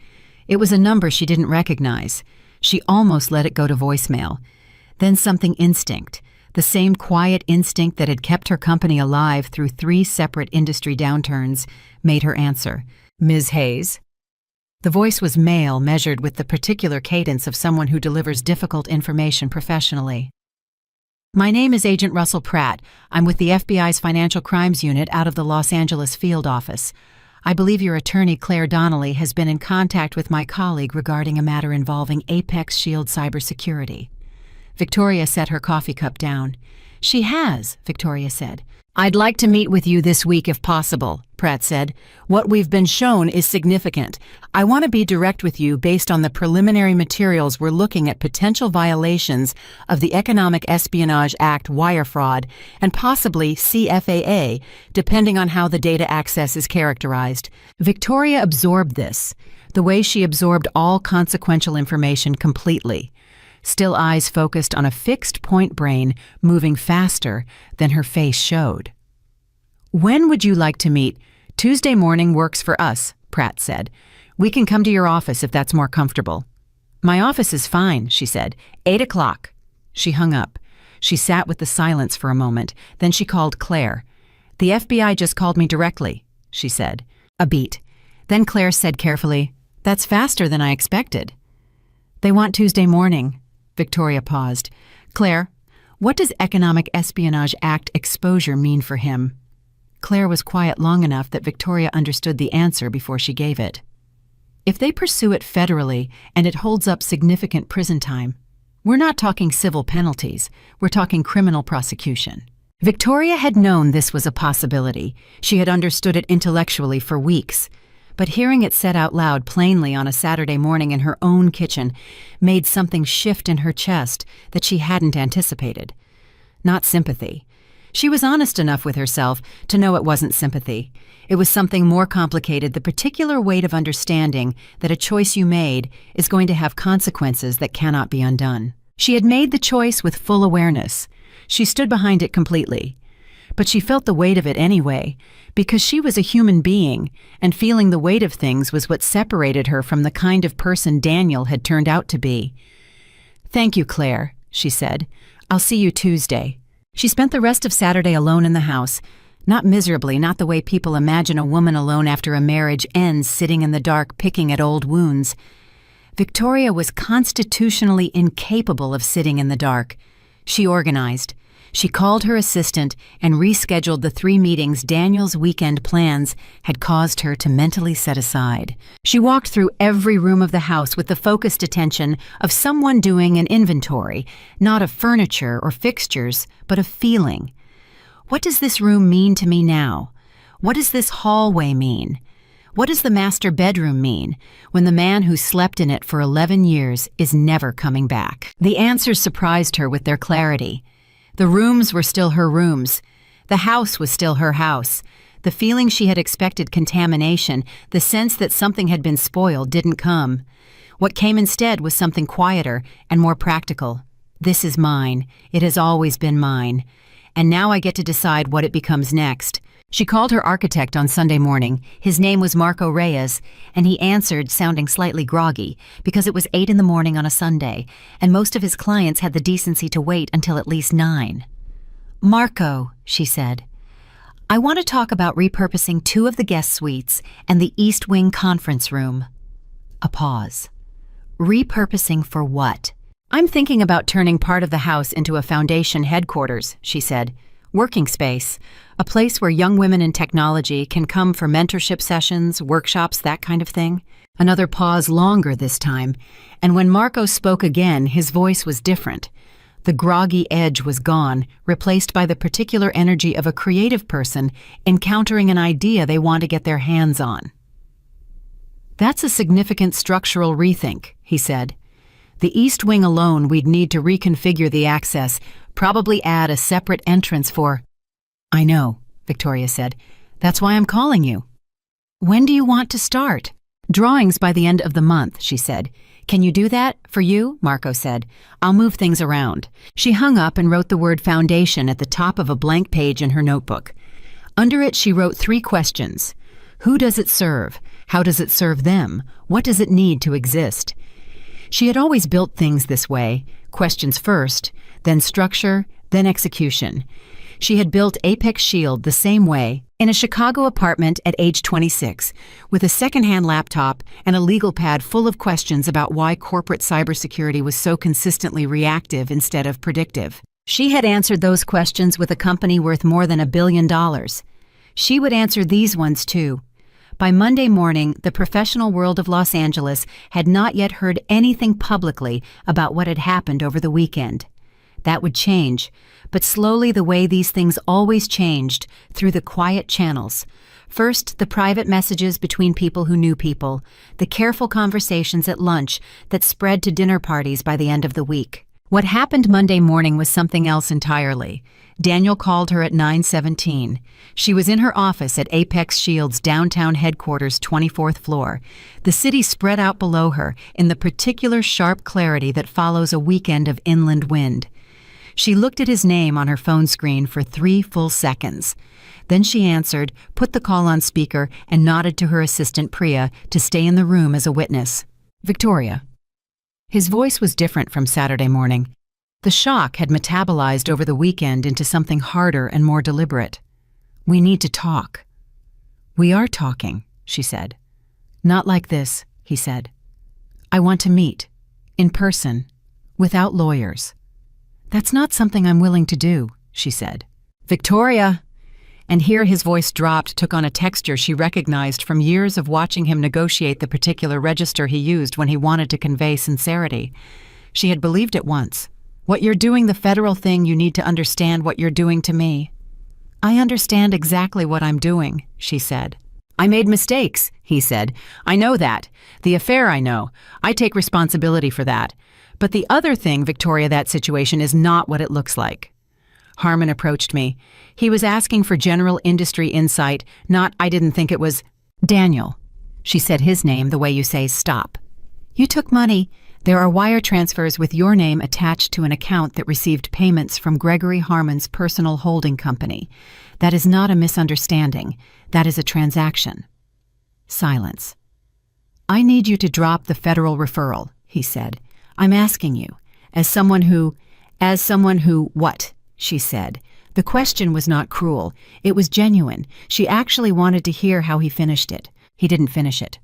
It was a number she didn't recognize. She almost let it go to voicemail. Then something instinct, the same quiet instinct that had kept her company alive through 3 separate industry downturns, made her answer. "Ms. Hayes?" The voice was male, measured with the particular cadence of someone who delivers difficult information professionally. "My name is Agent Russell Pratt. I'm with the FBI's Financial Crimes Unit out of the Los Angeles field office. I believe your attorney, Claire Donnelly, has been in contact with my colleague regarding a matter involving Apex Shield cybersecurity." Victoria set her coffee cup down. "She has," Victoria said. "I'd like to meet with you this week if possible," Pratt said. "What we've been shown is significant. I want to be direct with you based on the preliminary materials. We're looking at potential violations of the Economic Espionage Act wire fraud and possibly CFAA, depending on how the data access is characterized." Victoria absorbed this, the way she absorbed all consequential information completely. Still eyes focused on a fixed point brain moving faster than her face showed. "When would you like to meet?" "Tuesday morning works for us," Pratt said. "We can come to your office if that's more comfortable." "My office is fine," she said. 8 o'clock. She hung up. She sat with the silence for a moment. Then she called Claire. "The FBI just called me directly," she said. A beat. Then Claire said carefully, "That's faster than I expected." "They want Tuesday morning." Victoria paused. "Claire, what does Economic Espionage Act exposure mean for him?" Claire was quiet long enough that Victoria understood the answer before she gave it. "If they pursue it federally and it holds up significant prison time, we're not talking civil penalties, we're talking criminal prosecution." Victoria had known this was a possibility. She had understood it intellectually for weeks. But hearing it said out loud plainly on a Saturday morning in her own kitchen made something shift in her chest that she hadn't anticipated. Not sympathy. She was honest enough with herself to know it wasn't sympathy. It was something more complicated, the particular weight of understanding that a choice you made is going to have consequences that cannot be undone. She had made the choice with full awareness. She stood behind it completely. But she felt the weight of it anyway, because she was a human being, and feeling the weight of things was what separated her from the kind of person Daniel had turned out to be. "Thank you, Claire," she said. "I'll see you Tuesday." She spent the rest of Saturday alone in the house, not miserably, not the way people imagine a woman alone after a marriage ends sitting in the dark picking at old wounds. Victoria was constitutionally incapable of sitting in the dark. She organized. She called her assistant and rescheduled the 3 meetings Daniel's weekend plans had caused her to mentally set aside. She walked through every room of the house with the focused attention of someone doing an inventory, not of furniture or fixtures, but of feeling. What does this room mean to me now? What does this hallway mean? What does the master bedroom mean when the man who slept in it for 11 years is never coming back? The answers surprised her with their clarity. The rooms were still her rooms. The house was still her house. The feeling she had expected contamination, the sense that something had been spoiled, didn't come. What came instead was something quieter and more practical. This is mine. It has always been mine. And now I get to decide what it becomes next. She called her architect on Sunday morning. His name was Marco Reyes, and he answered sounding slightly groggy because it was 8 in the morning on a Sunday, and most of his clients had the decency to wait until at least 9. "Marco," she said, I want to talk about repurposing 2 of the guest suites and the East Wing conference room. A pause. Repurposing for what? I'm thinking about turning part of the house into a foundation headquarters, she said. Working space, a place where young women in technology can come for mentorship sessions, workshops, that kind of thing. Another pause, longer this time, and when Marco spoke again, his voice was different. The groggy edge was gone, replaced by the particular energy of a creative person encountering an idea they want to get their hands on. That's a significant structural rethink, he said. The East Wing alone, we'd need to reconfigure the access, probably add a separate entrance for— I know, Victoria said. That's why I'm calling you. When do you want to start? Drawings by the end of the month, she said. Can you do that? For you? Marco said. I'll move things around. She hung up and wrote the word foundation at the top of a blank page in her notebook. Under it, she wrote 3 questions. Who does it serve? How does it serve them? What does it need to exist? She had always built things this way, questions first, then structure, then execution. She had built Apex Shield the same way, in a Chicago apartment at age 26, with a secondhand laptop and a legal pad full of questions about why corporate cybersecurity was so consistently reactive instead of predictive. She had answered those questions with a company worth more than $1 billion. She would answer these ones too. By Monday morning, the professional world of Los Angeles had not yet heard anything publicly about what had happened over the weekend. That would change, but slowly the way these things always changed, through the quiet channels. First, the private messages between people who knew people, the careful conversations at lunch that spread to dinner parties by the end of the week. What happened Monday morning was something else entirely. Daniel called her at 9:17. She was in her office at Apex Shield's downtown headquarters, 24th floor. The city spread out below her in the particular sharp clarity that follows a weekend of inland wind. She looked at his name on her phone screen for 3 full seconds. Then she answered, put the call on speaker, and nodded to her assistant Priya to stay in the room as a witness. Victoria. His voice was different from Saturday morning. The shock had metabolized over the weekend into something harder and more deliberate. We need to talk. We are talking, she said. Not like this, he said. I want to meet, in person, without lawyers. That's not something I'm willing to do, she said. Victoria! And here his voice dropped, took on a texture she recognized from years of watching him negotiate the particular register he used when he wanted to convey sincerity. She had believed it once. What you're doing, the federal thing, you need to understand what you're doing to me. I understand exactly what I'm doing, she said. I made mistakes, he said. I know that. The affair, I know. I take responsibility for that. But the other thing, Victoria, that situation is not what it looks like. Harmon approached me. He was asking for general industry insight, not I didn't think it was— Daniel. She said his name the way you say stop. You took money. There are wire transfers with your name attached to an account that received payments from Gregory Harmon's personal holding company. That is not a misunderstanding. That is a transaction. Silence. I need you to drop the federal referral, he said. I'm asking you, as someone who, what? She said. The question was not cruel. It was genuine. She actually wanted to hear how he finished it. He didn't finish it.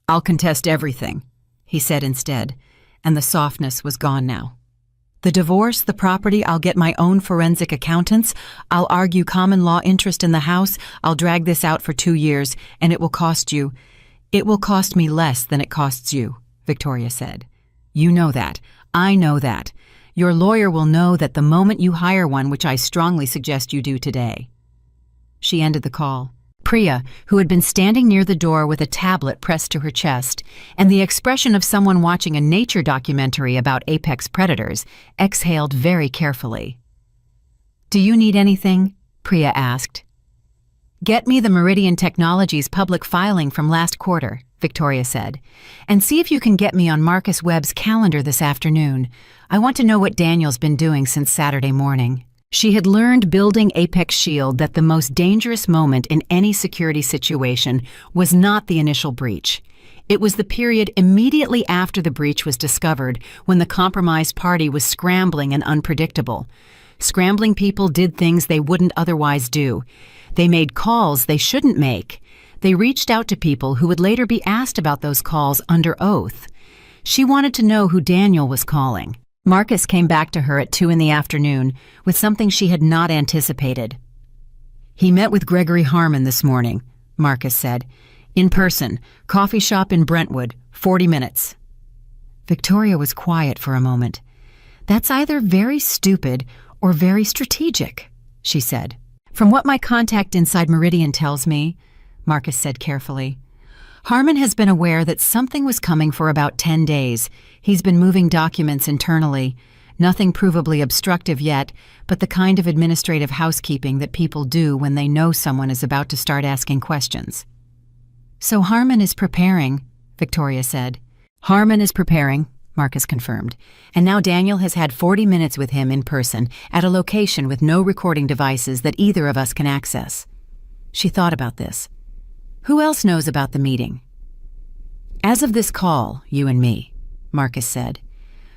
I'll contest everything, he said instead, and the softness was gone now. The divorce, the property, I'll get my own forensic accountants. I'll argue common law interest in the house. I'll drag this out for 2 years, and it will cost you. It will cost me less than it costs you, Victoria said. You know that. I know that. Your lawyer will know that the moment you hire one, which I strongly suggest you do today. She ended the call. Priya, who had been standing near the door with a tablet pressed to her chest, and the expression of someone watching a nature documentary about apex predators, exhaled very carefully. Do you need anything? Priya asked. Get me the Meridian Technologies public filing from last quarter, Victoria said, and see if you can get me on Marcus Webb's calendar this afternoon. I want to know what Daniel's been doing since Saturday morning. She had learned building Apex Shield that the most dangerous moment in any security situation was not the initial breach. It was the period immediately after the breach was discovered, when the compromised party was scrambling and unpredictable. Scrambling people did things they wouldn't otherwise do. They made calls they shouldn't make. They reached out to people who would later be asked about those calls under oath. She wanted to know who Daniel was calling. Marcus came back to her at 2 in the afternoon with something she had not anticipated. "He met with Gregory Harmon this morning," Marcus said. "In person, coffee shop in Brentwood, 40 minutes. Victoria was quiet for a moment. "That's either very stupid or very strategic," she said. "From what my contact inside Meridian tells me," Marcus said carefully, "Harmon has been aware that something was coming for about 10 days. He's been moving documents internally. Nothing provably obstructive yet, but the kind of administrative housekeeping that people do when they know someone is about to start asking questions." "So Harmon is preparing," Victoria said. "Harmon is preparing," Marcus confirmed. "And now Daniel has had 40 minutes with him in person at a location with no recording devices that either of us can access." She thought about this. "Who else knows about the meeting?" "As of this call, you and me," Marcus said.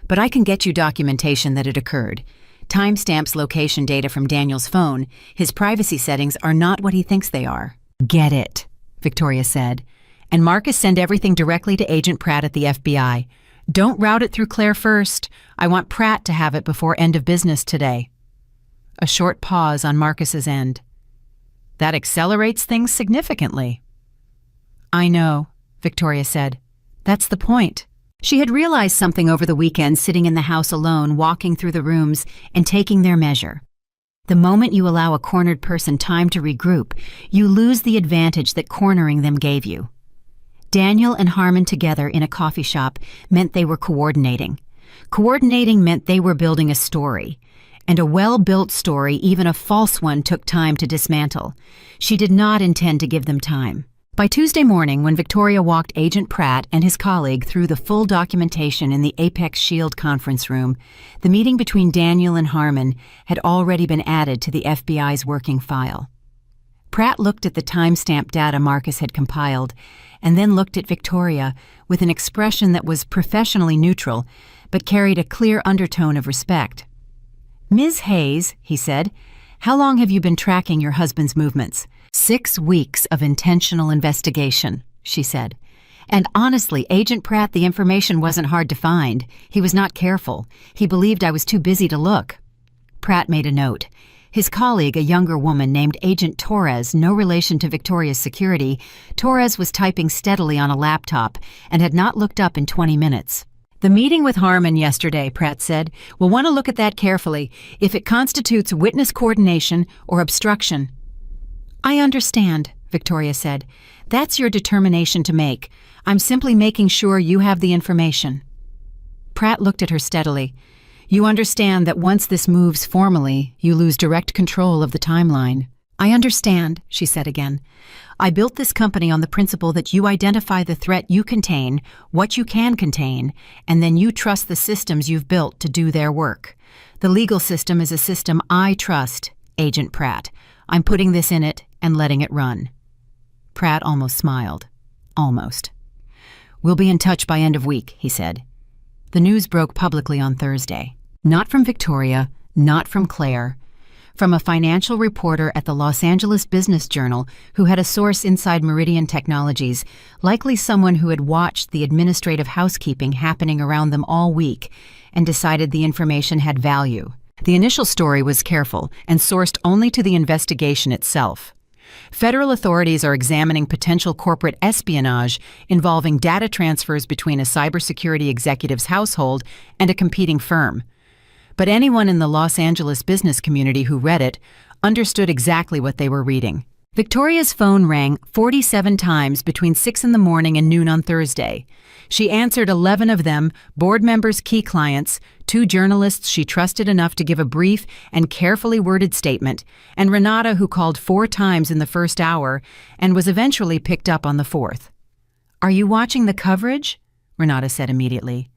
"But I can get you documentation that it occurred. Timestamps location data from Daniel's phone. His privacy settings are not what he thinks they are." "Get it," Victoria said. "And Marcus, send everything directly to Agent Pratt at the FBI. Don't route it through Claire first. I want Pratt to have it before end of business today." A short pause on Marcus's end. "That accelerates things significantly." "I know," Victoria said. "That's the point." She had realized something over the weekend sitting in the house alone, walking through the rooms and taking their measure. The moment you allow a cornered person time to regroup, you lose the advantage that cornering them gave you. Daniel and Harmon together in a coffee shop meant they were coordinating. Coordinating meant they were building a story. And a well-built story, even a false one, took time to dismantle. She did not intend to give them time. By Tuesday morning, when Victoria walked Agent Pratt and his colleague through the full documentation in the Apex Shield conference room, the meeting between Daniel and Harmon had already been added to the FBI's working file. Pratt looked at the timestamp data Marcus had compiled, and then looked at Victoria with an expression that was professionally neutral, but carried a clear undertone of respect. "Ms. Hayes," he said, "how long have you been tracking your husband's movements?" 6 weeks of intentional investigation, she said. "And honestly, Agent Pratt, the information wasn't hard to find. He was not careful. He believed I was too busy to look." Pratt made a note. His colleague, a younger woman named Agent Torres, no relation to Victoria's security, Torres was typing steadily on a laptop and had not looked up in 20 minutes. "The meeting with Harmon yesterday," Pratt said, "we'll want to look at that carefully, if it constitutes witness coordination or obstruction." "I understand," Victoria said. "That's your determination to make. I'm simply making sure you have the information." Pratt looked at her steadily. "You understand that once this moves formally, you lose direct control of the timeline." "I understand," she said again. "I built this company on the principle that you identify the threat you contain, what you can contain, and then you trust the systems you've built to do their work. The legal system is a system I trust, Agent Pratt. I'm putting this in it and letting it run." Pratt almost smiled. Almost. "We'll be in touch by end of week," he said. The news broke publicly on Thursday. Not from Victoria, not from Claire. From a financial reporter at the Los Angeles Business Journal who had a source inside Meridian Technologies, likely someone who had watched the administrative housekeeping happening around them all week and decided the information had value. The initial story was careful and sourced only to the investigation itself. Federal authorities are examining potential corporate espionage involving data transfers between a cybersecurity executive's household and a competing firm. But anyone in the Los Angeles business community who read it understood exactly what they were reading. Victoria's phone rang 47 times between 6 in the morning and noon on Thursday. She answered 11 of them, board members, key clients, 2 journalists she trusted enough to give a brief and carefully worded statement, and Renata, who called 4 times in the first hour and was eventually picked up on the 4th. "Are you watching the coverage?" Renata said immediately.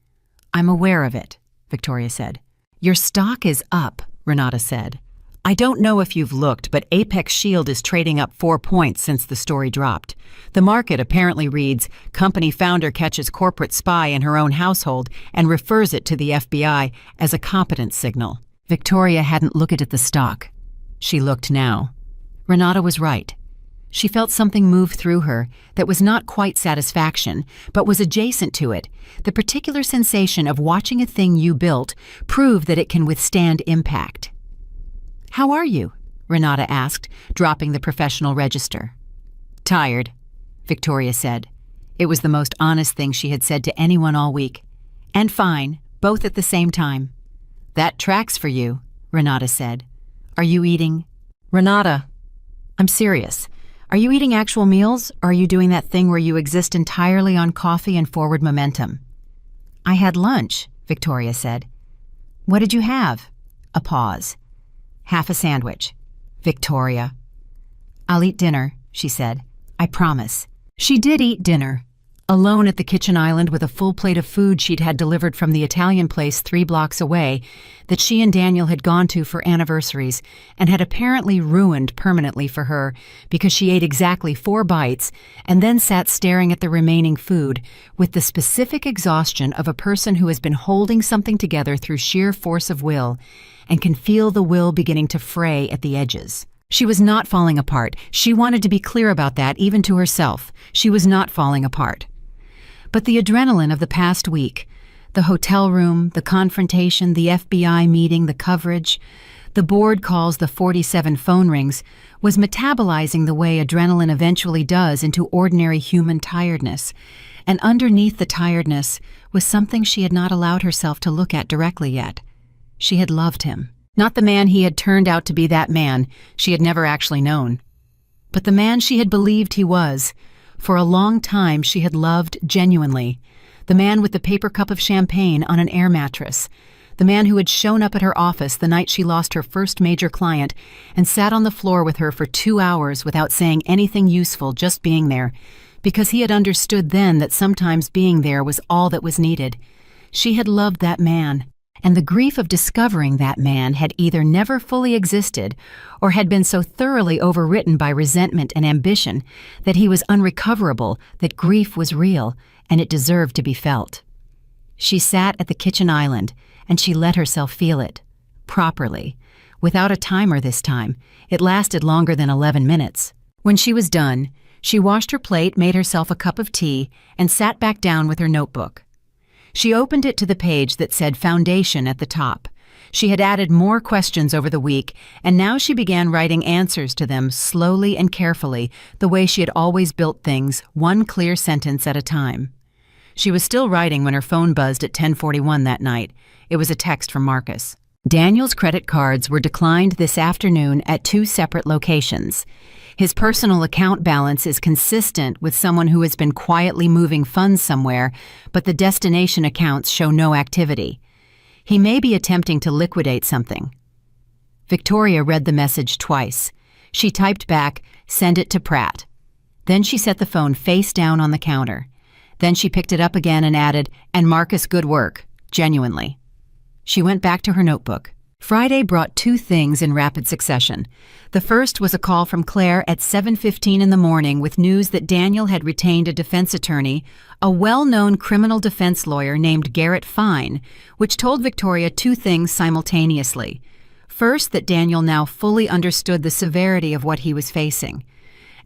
"I'm aware of it," Victoria said. "Your stock is up," Renata said. "I don't know if you've looked, but Apex Shield is trading up 4 points since the story dropped. The market apparently reads, 'Company founder catches corporate spy in her own household and refers it to the FBI as a competence signal.'" Victoria hadn't looked at the stock. She looked now. Renata was right. She felt something move through her that was not quite satisfaction, but was adjacent to it, the particular sensation of watching a thing you built prove that it can withstand impact. "How are you?" Renata asked, dropping the professional register. "Tired," Victoria said. It was the most honest thing she had said to anyone all week. "And fine, both at the same time." "That tracks for you," Renata said. "Are you eating?" "Renata, I'm serious. Are you eating actual meals, or are you doing that thing where you exist entirely on coffee and forward momentum?" "I had lunch," Victoria said. "What did you have?" A pause. "Half a sandwich." "Victoria." "I'll eat dinner," she said. "I promise." She did eat dinner, alone at the kitchen island with a full plate of food she'd had delivered from the Italian place 3 blocks away that she and Daniel had gone to for anniversaries and had apparently ruined permanently for her because she ate exactly 4 bites and then sat staring at the remaining food with the specific exhaustion of a person who has been holding something together through sheer force of will and can feel the will beginning to fray at the edges. She was not falling apart. She wanted to be clear about that, even to herself. She was not falling apart. But the adrenaline of the past week, the hotel room, the confrontation, the FBI meeting, the coverage, the board calls, the 47 phone rings, was metabolizing the way adrenaline eventually does into ordinary human tiredness. And underneath the tiredness was something she had not allowed herself to look at directly yet. She had loved him. Not the man he had turned out to be, that man she had never actually known, but the man she had believed he was. For a long time she had loved genuinely. The man with the paper cup of champagne on an air mattress. The man who had shown up at her office the night she lost her first major client and sat on the floor with her for 2 hours without saying anything useful, just being there, because he had understood then that sometimes being there was all that was needed. She had loved that man. And the grief of discovering that man had either never fully existed or had been so thoroughly overwritten by resentment and ambition that he was unrecoverable, that grief was real, and it deserved to be felt. She sat at the kitchen island, and she let herself feel it, properly, without a timer this time. It lasted longer than 11 minutes. When she was done, she washed her plate, made herself a cup of tea, and sat back down with her notebook. She opened it to the page that said Foundation at the top. She had added more questions over the week, and now she began writing answers to them slowly and carefully, the way she had always built things, one clear sentence at a time. She was still writing when her phone buzzed at 10:41 that night. It was a text from Marcus. Daniel's credit cards were declined this afternoon at 2 separate locations. His personal account balance is consistent with someone who has been quietly moving funds somewhere, but the destination accounts show no activity. He may be attempting to liquidate something. Victoria read the message twice. She typed back, "Send it to Pratt." Then she set the phone face down on the counter. Then she picked it up again and added, "And Marcus, good work, genuinely." She went back to her notebook. Friday brought 2 things in rapid succession. The first was a call from Claire at 7:15 in the morning with news that Daniel had retained a defense attorney, a well-known criminal defense lawyer named Garrett Fine, which told Victoria 2 things simultaneously. First, that Daniel now fully understood the severity of what he was facing.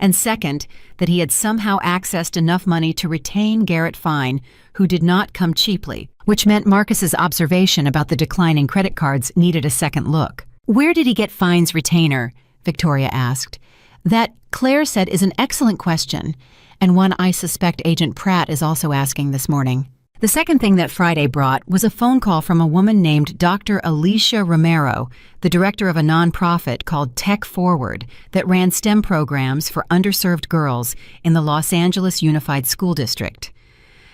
And second, that he had somehow accessed enough money to retain Garrett Fine, who did not come cheaply, which meant Marcus's observation about the declining credit cards needed a second look. "Where did he get Fine's retainer?" Victoria asked. "That," Claire said, "is an excellent question, and one I suspect Agent Pratt is also asking this morning." The second thing that Friday brought was a phone call from a woman named Dr. Alicia Romero, the director of a nonprofit called Tech Forward that ran STEM programs for underserved girls in the Los Angeles Unified School District.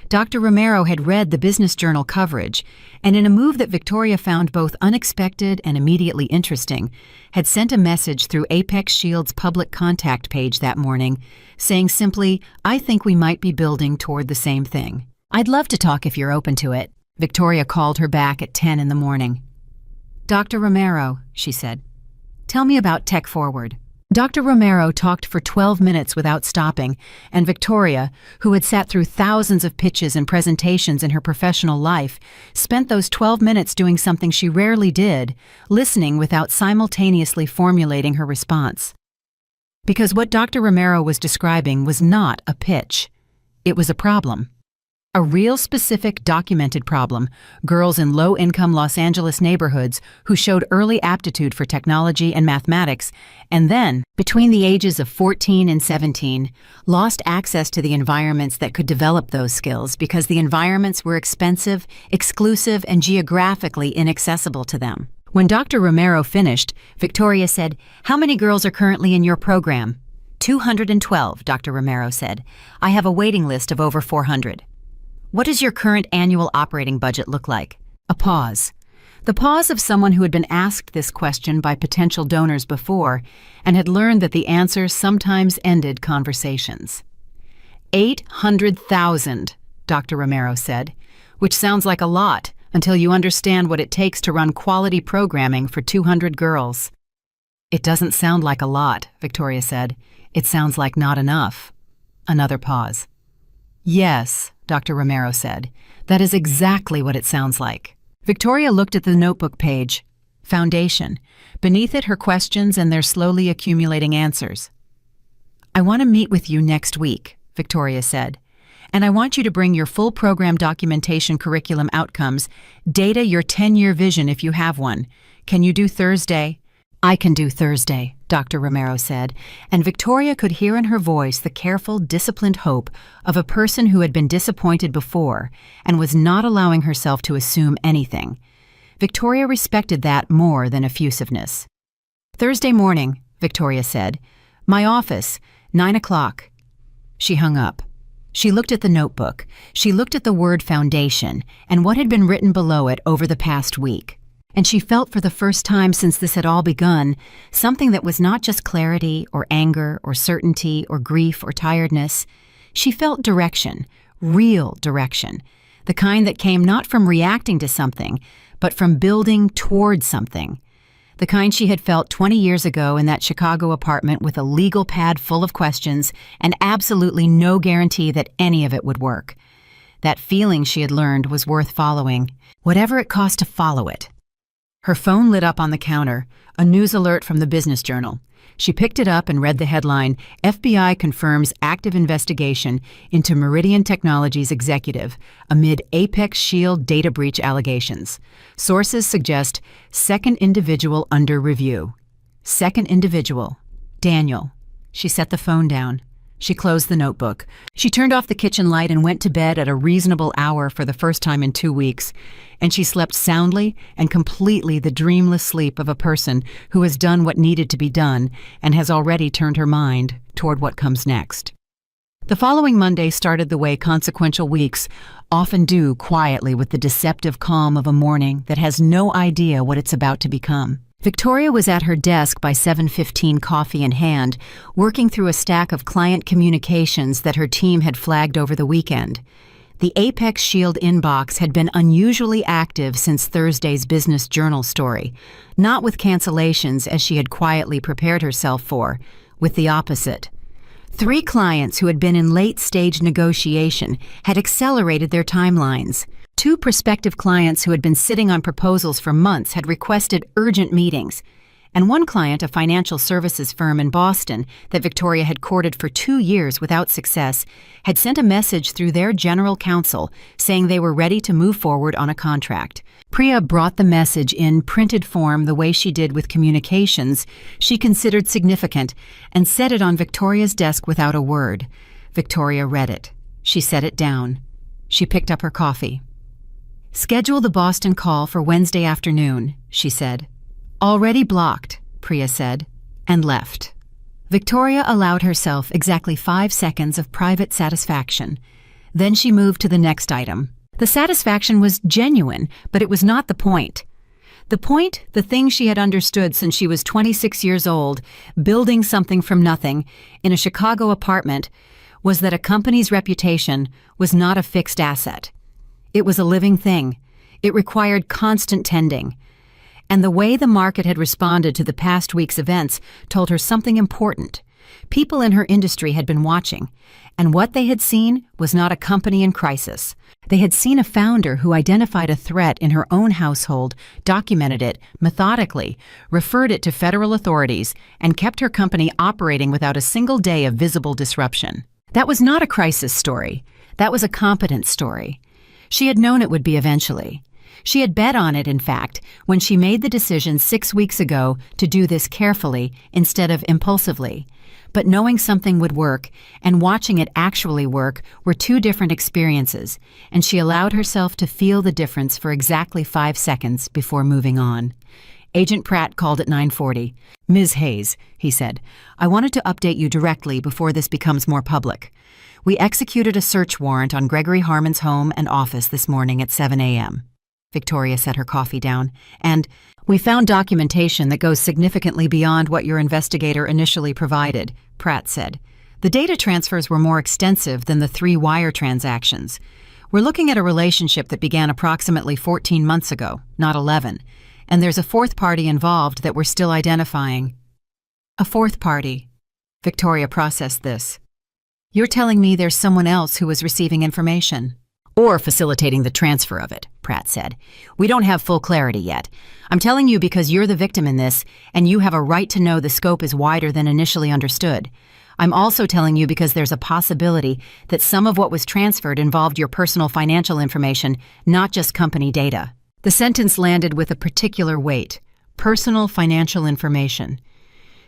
Dr. Romero had read the Business Journal coverage, and in a move that Victoria found both unexpected and immediately interesting, had sent a message through Apex Shield's public contact page that morning, saying simply, "I think we might be building toward the same thing. I'd love to talk if you're open to it." Victoria called her back at 10 in the morning. "Dr. Romero," she said, "tell me about Tech Forward." Dr. Romero talked for 12 minutes without stopping, and Victoria, who had sat through thousands of pitches and presentations in her professional life, spent those 12 minutes doing something she rarely did, listening without simultaneously formulating her response. Because what Dr. Romero was describing was not a pitch. It was a problem. A real specific documented problem, girls in low-income Los Angeles neighborhoods who showed early aptitude for technology and mathematics, and then, between the ages of 14 and 17, lost access to the environments that could develop those skills because the environments were expensive, exclusive, and geographically inaccessible to them. When Dr. Romero finished, Victoria said, "How many girls are currently in your program?" 212, Dr. Romero said. "I have a waiting list of over 400. What does your current annual operating budget look like?" A pause. The pause of someone who had been asked this question by potential donors before and had learned that the answers sometimes ended conversations. 800,000, Dr. Romero said, which sounds like a lot until you understand what it takes to run quality programming for 200 girls. "It doesn't sound like a lot," Victoria said. "It sounds like not enough." Another pause. "Yes," Dr. Romero said. "That is exactly what it sounds like." Victoria looked at the notebook page. Foundation. Beneath it, her questions and their slowly accumulating answers. "I want to meet with you next week," Victoria said. "And I want you to bring your full program documentation, curriculum outcomes, data, your 10-year vision if you have one. Can you do Thursday?" "I can do Thursday," Dr. Romero said, and Victoria could hear in her voice the careful, disciplined hope of a person who had been disappointed before and was not allowing herself to assume anything. Victoria respected that more than effusiveness. "Thursday morning," Victoria said. "My office, 9 o'clock. She hung up. She looked at the notebook. She looked at the word foundation and what had been written below it over the past week. And she felt for the first time since this had all begun, something that was not just clarity or anger or certainty or grief or tiredness. She felt direction, real direction, the kind that came not from reacting to something, but from building toward something. The kind she had felt 20 years ago in that Chicago apartment with a legal pad full of questions and absolutely no guarantee that any of it would work. That feeling, she had learned, was worth following, whatever it cost to follow it. Her phone lit up on the counter, a news alert from the Business Journal. She picked it up and read the headline, "FBI confirms active investigation into Meridian Technologies executive amid Apex Shield data breach allegations. Sources suggest second individual under review." Second individual. Daniel. She set the phone down. She closed the notebook. She turned off the kitchen light and went to bed at a reasonable hour for the first time in 2 weeks. And she slept soundly and completely the dreamless sleep of a person who has done what needed to be done and has already turned her mind toward what comes next. The following Monday started the way consequential weeks often do, quietly, with the deceptive calm of a morning that has no idea what it's about to become. Victoria was at her desk by 7:15, coffee in hand, working through a stack of client communications that her team had flagged over the weekend. The Apex Shield inbox had been unusually active since Thursday's Business Journal story, not with cancellations as she had quietly prepared herself for, with the opposite. 3 clients who had been in late-stage negotiation had accelerated their timelines. 2 prospective clients who had been sitting on proposals for months had requested urgent meetings, and 1 client, a financial services firm in Boston that Victoria had courted for 2 years without success, had sent a message through their general counsel saying they were ready to move forward on a contract. Priya brought the message in printed form the way she did with communications she considered significant and set it on Victoria's desk without a word. Victoria read it. She set it down. She picked up her coffee. "Schedule the Boston call for Wednesday afternoon," she said. "Already blocked," Priya said, and left. Victoria allowed herself exactly 5 seconds of private satisfaction. Then she moved to the next item. The satisfaction was genuine, but it was not the point. The point, the thing she had understood since she was 26 years old, building something from nothing, in a Chicago apartment, was that a company's reputation was not a fixed asset. It was a living thing. It required constant tending. And the way the market had responded to the past week's events told her something important. People in her industry had been watching, and what they had seen was not a company in crisis. They had seen a founder who identified a threat in her own household, documented it methodically, referred it to federal authorities, and kept her company operating without a single day of visible disruption. That was not a crisis story. That was a competence story. She had known it would be eventually. She had bet on it, in fact, when she made the decision 6 weeks ago to do this carefully instead of impulsively. But knowing something would work and watching it actually work were two different experiences, and she allowed herself to feel the difference for exactly 5 seconds before moving on. Agent Pratt called at 9:40. "Ms. Hayes," he said, "I wanted to update you directly before this becomes more public. We executed a search warrant on Gregory Harmon's home and office this morning at 7 a.m. Victoria set her coffee down. "And we found documentation that goes significantly beyond what your investigator initially provided," Pratt said. "The data transfers were more extensive than the 3 wire transactions. We're looking at a relationship that began approximately 14 months ago, not 11, and there's a fourth party involved that we're still identifying." "A fourth party?" Victoria processed this. "You're telling me there's someone else who was receiving information?" "Or facilitating the transfer of it," Pratt said. "We don't have full clarity yet. I'm telling you because you're the victim in this, and you have a right to know the scope is wider than initially understood. I'm also telling you because there's a possibility that some of what was transferred involved your personal financial information, not just company data." The sentence landed with a particular weight: personal financial information.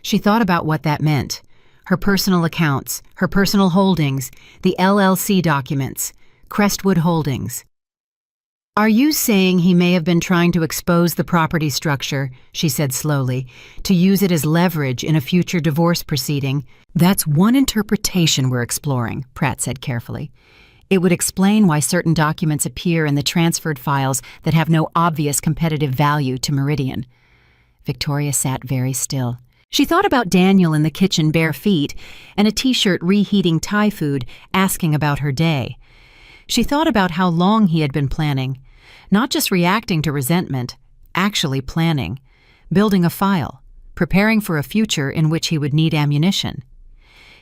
She thought about what that meant. Her personal accounts, her personal holdings, the LLC documents, Crestwood Holdings. "Are you saying he may have been trying to expose the property structure," she said slowly, "to use it as leverage in a future divorce proceeding?" "That's one interpretation we're exploring," Pratt said carefully. "It would explain why certain documents appear in the transferred files that have no obvious competitive value to Meridian." Victoria sat very still. She thought about Daniel in the kitchen, bare feet, and a t-shirt reheating Thai food, asking about her day. She thought about how long he had been planning, not just reacting to resentment, actually planning, building a file, preparing for a future in which he would need ammunition.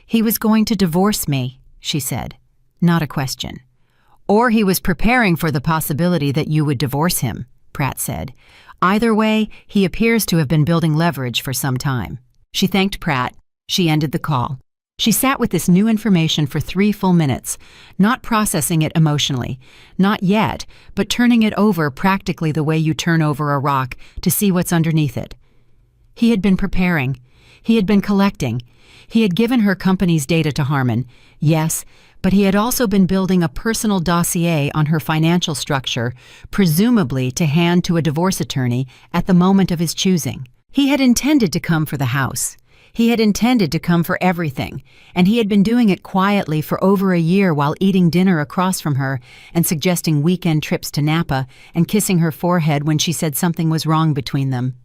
"He was going to divorce me," she said, not a question. "Or he was preparing for the possibility that you would divorce him," Pratt said. "Either way, he appears to have been building leverage for some time." She thanked Pratt. She ended the call. She sat with this new information for 3 full minutes, not processing it emotionally, not yet, but turning it over practically the way you turn over a rock to see what's underneath it. He had been preparing. He had been collecting. He had given her company's data to Harmon, yes, but he had also been building a personal dossier on her financial structure, presumably to hand to a divorce attorney at the moment of his choosing. He had intended to come for the house. He had intended to come for everything, and he had been doing it quietly for over a year while eating dinner across from her and suggesting weekend trips to Napa and kissing her forehead when she said something was wrong between them.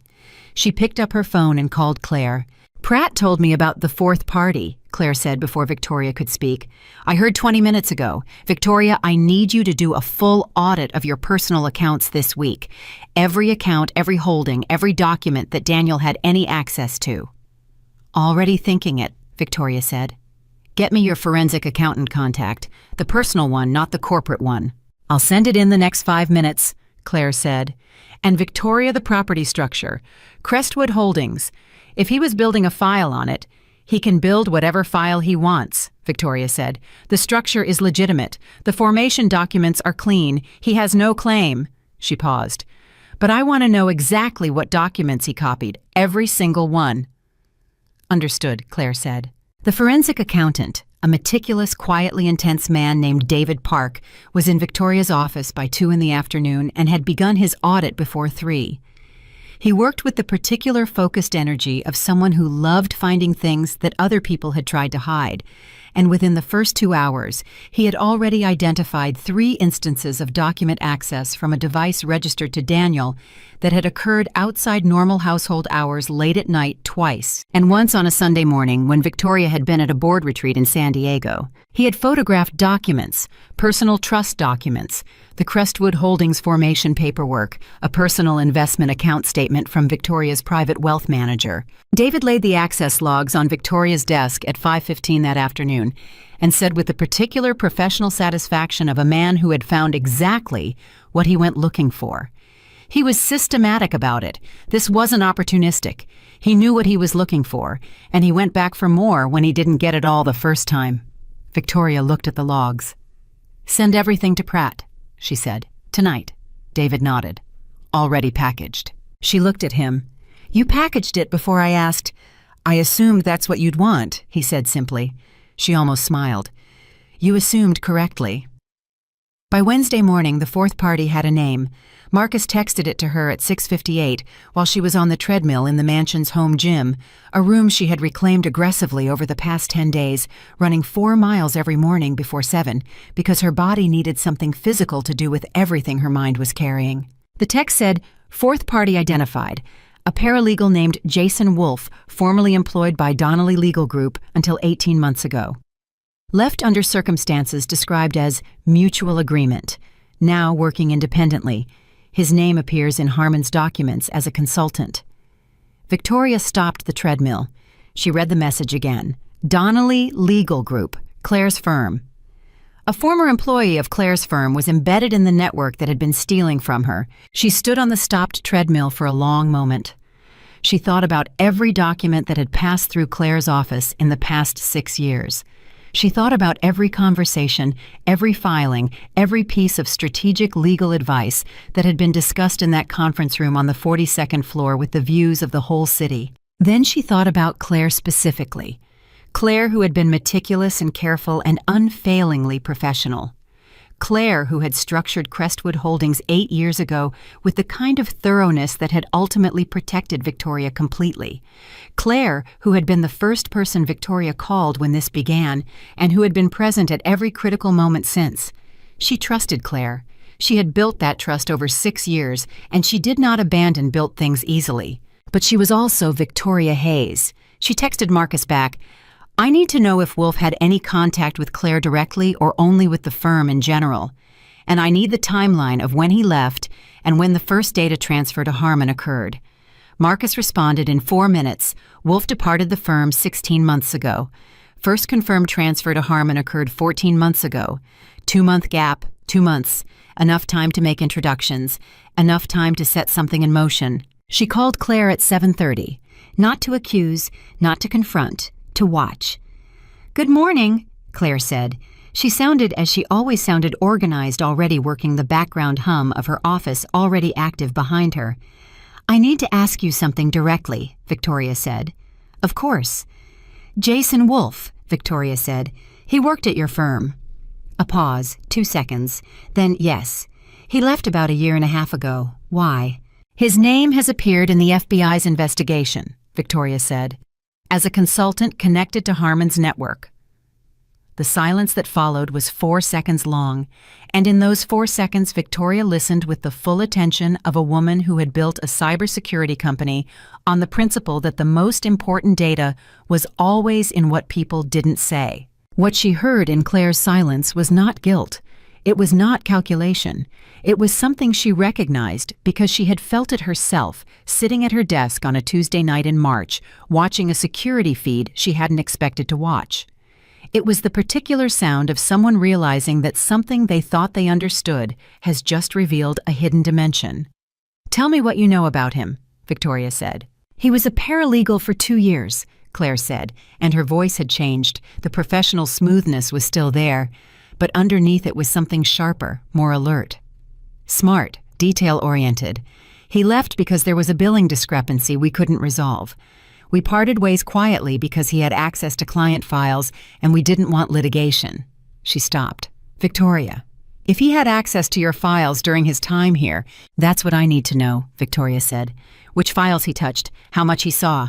She picked up her phone and called Claire. "Pratt told me about the fourth party," Claire said before Victoria could speak. "I heard 20 minutes ago. Victoria, I need you to do a full audit of your personal accounts this week. Every account, every holding, every document that Daniel had any access to." "Already thinking it," Victoria said. "Get me your forensic accountant contact, the personal one, not the corporate one." "I'll send it in the next 5 minutes," Claire said. "And Victoria, the property structure, Crestwood Holdings. If he was building a file on it, he can build whatever file he wants," Victoria said. "The structure is legitimate. The formation documents are clean. He has no claim." She paused. "But I want to know exactly what documents he copied, every single one." "Understood," Claire said. The forensic accountant, a meticulous, quietly intense man named David Park, was in Victoria's office by 2 in the afternoon and had begun his audit before 3. He worked with the particular focused energy of someone who loved finding things that other people had tried to hide, and within the first 2 hours, he had already identified 3 instances of document access from a device registered to Daniel that had occurred outside normal household hours late at night twice, and once on a Sunday morning when Victoria had been at a board retreat in San Diego. He had photographed documents, personal trust documents, the Crestwood Holdings formation paperwork, a personal investment account statement from Victoria's private wealth manager. David laid the access logs on Victoria's desk at 5:15 that afternoon and said with the particular professional satisfaction of a man who had found exactly what he went looking for. He was systematic about it. This wasn't opportunistic. He knew what he was looking for, and he went back for more when he didn't get it all the first time. Victoria looked at the logs. "Send everything to Pratt," she said. "Tonight." David nodded. "Already packaged." She looked at him. "You packaged it before I asked." "I assumed that's what you'd want," he said simply. She almost smiled. "You assumed correctly." By Wednesday morning, the fourth party had a name. Marcus texted it to her at 6:58 while she was on the treadmill in the mansion's home gym, a room she had reclaimed aggressively over the past 10 days, running 4 miles every morning before 7 because her body needed something physical to do with everything her mind was carrying. The text said, "Fourth party identified. A paralegal named Jason Wolfe, formerly employed by Donnelly Legal Group until 18 months ago. Left under circumstances described as mutual agreement. Now working independently. His name appears in Harmon's documents as a consultant." Victoria stopped the treadmill. She read the message again. Donnelly Legal Group, Claire's firm. A former employee of Claire's firm was embedded in the network that had been stealing from her. She stood on the stopped treadmill for a long moment. She thought about every document that had passed through Claire's office in the past 6 years. She thought about every conversation, every filing, every piece of strategic legal advice that had been discussed in that conference room on the 42nd floor with the views of the whole city. Then she thought about Claire specifically. Claire, who had been meticulous and careful and unfailingly professional. Claire, who had structured Crestwood Holdings 8 years ago with the kind of thoroughness that had ultimately protected Victoria completely. Claire, who had been the first person Victoria called when this began, and who had been present at every critical moment since. She trusted Claire. She had built that trust over 6 years, and she did not abandon built things easily. But she was also Victoria Hayes. She texted Marcus back, "I need to know if Wolfe had any contact with Claire directly or only with the firm in general. And I need the timeline of when he left and when the first data transfer to Harmon occurred." Marcus responded in 4 minutes. Wolfe departed the firm 16 months ago. First confirmed transfer to Harmon occurred 14 months ago. 2-month gap, 2 months. Enough time to make introductions. Enough time to set something in motion. She called Claire at 7:30. Not to accuse, not to confront. To watch. "Good morning," Claire said. She sounded as she always sounded, organized, already working the background hum of her office already active behind her. "I need to ask you something directly," Victoria said. "Of course." "Jason Wolfe," Victoria said. "He worked at your firm." A pause, 2 seconds. Then, "Yes. He left about a year and a half ago. Why?" "His name has appeared in the FBI's investigation," Victoria said, "as a consultant connected to Harmon's network." The silence that followed was 4 seconds long, and in those 4 seconds Victoria listened with the full attention of a woman who had built a cybersecurity company on the principle that the most important data was always in what people didn't say. What she heard in Claire's silence was not guilt. It was not calculation. It was something she recognized because she had felt it herself, sitting at her desk on a Tuesday night in March, watching a security feed she hadn't expected to watch. It was the particular sound of someone realizing that something they thought they understood has just revealed a hidden dimension. "Tell me what you know about him," Victoria said. "He was a paralegal for 2 years," Claire said, and her voice had changed. The professional smoothness was still there, but underneath it was something sharper, more alert. "Smart, detail-oriented. He left because there was a billing discrepancy we couldn't resolve. We parted ways quietly because he had access to client files and we didn't want litigation." She stopped. "Victoria, if he had access to your files during his time here, that's what I need to know," Victoria said. "Which files he touched, how much he saw."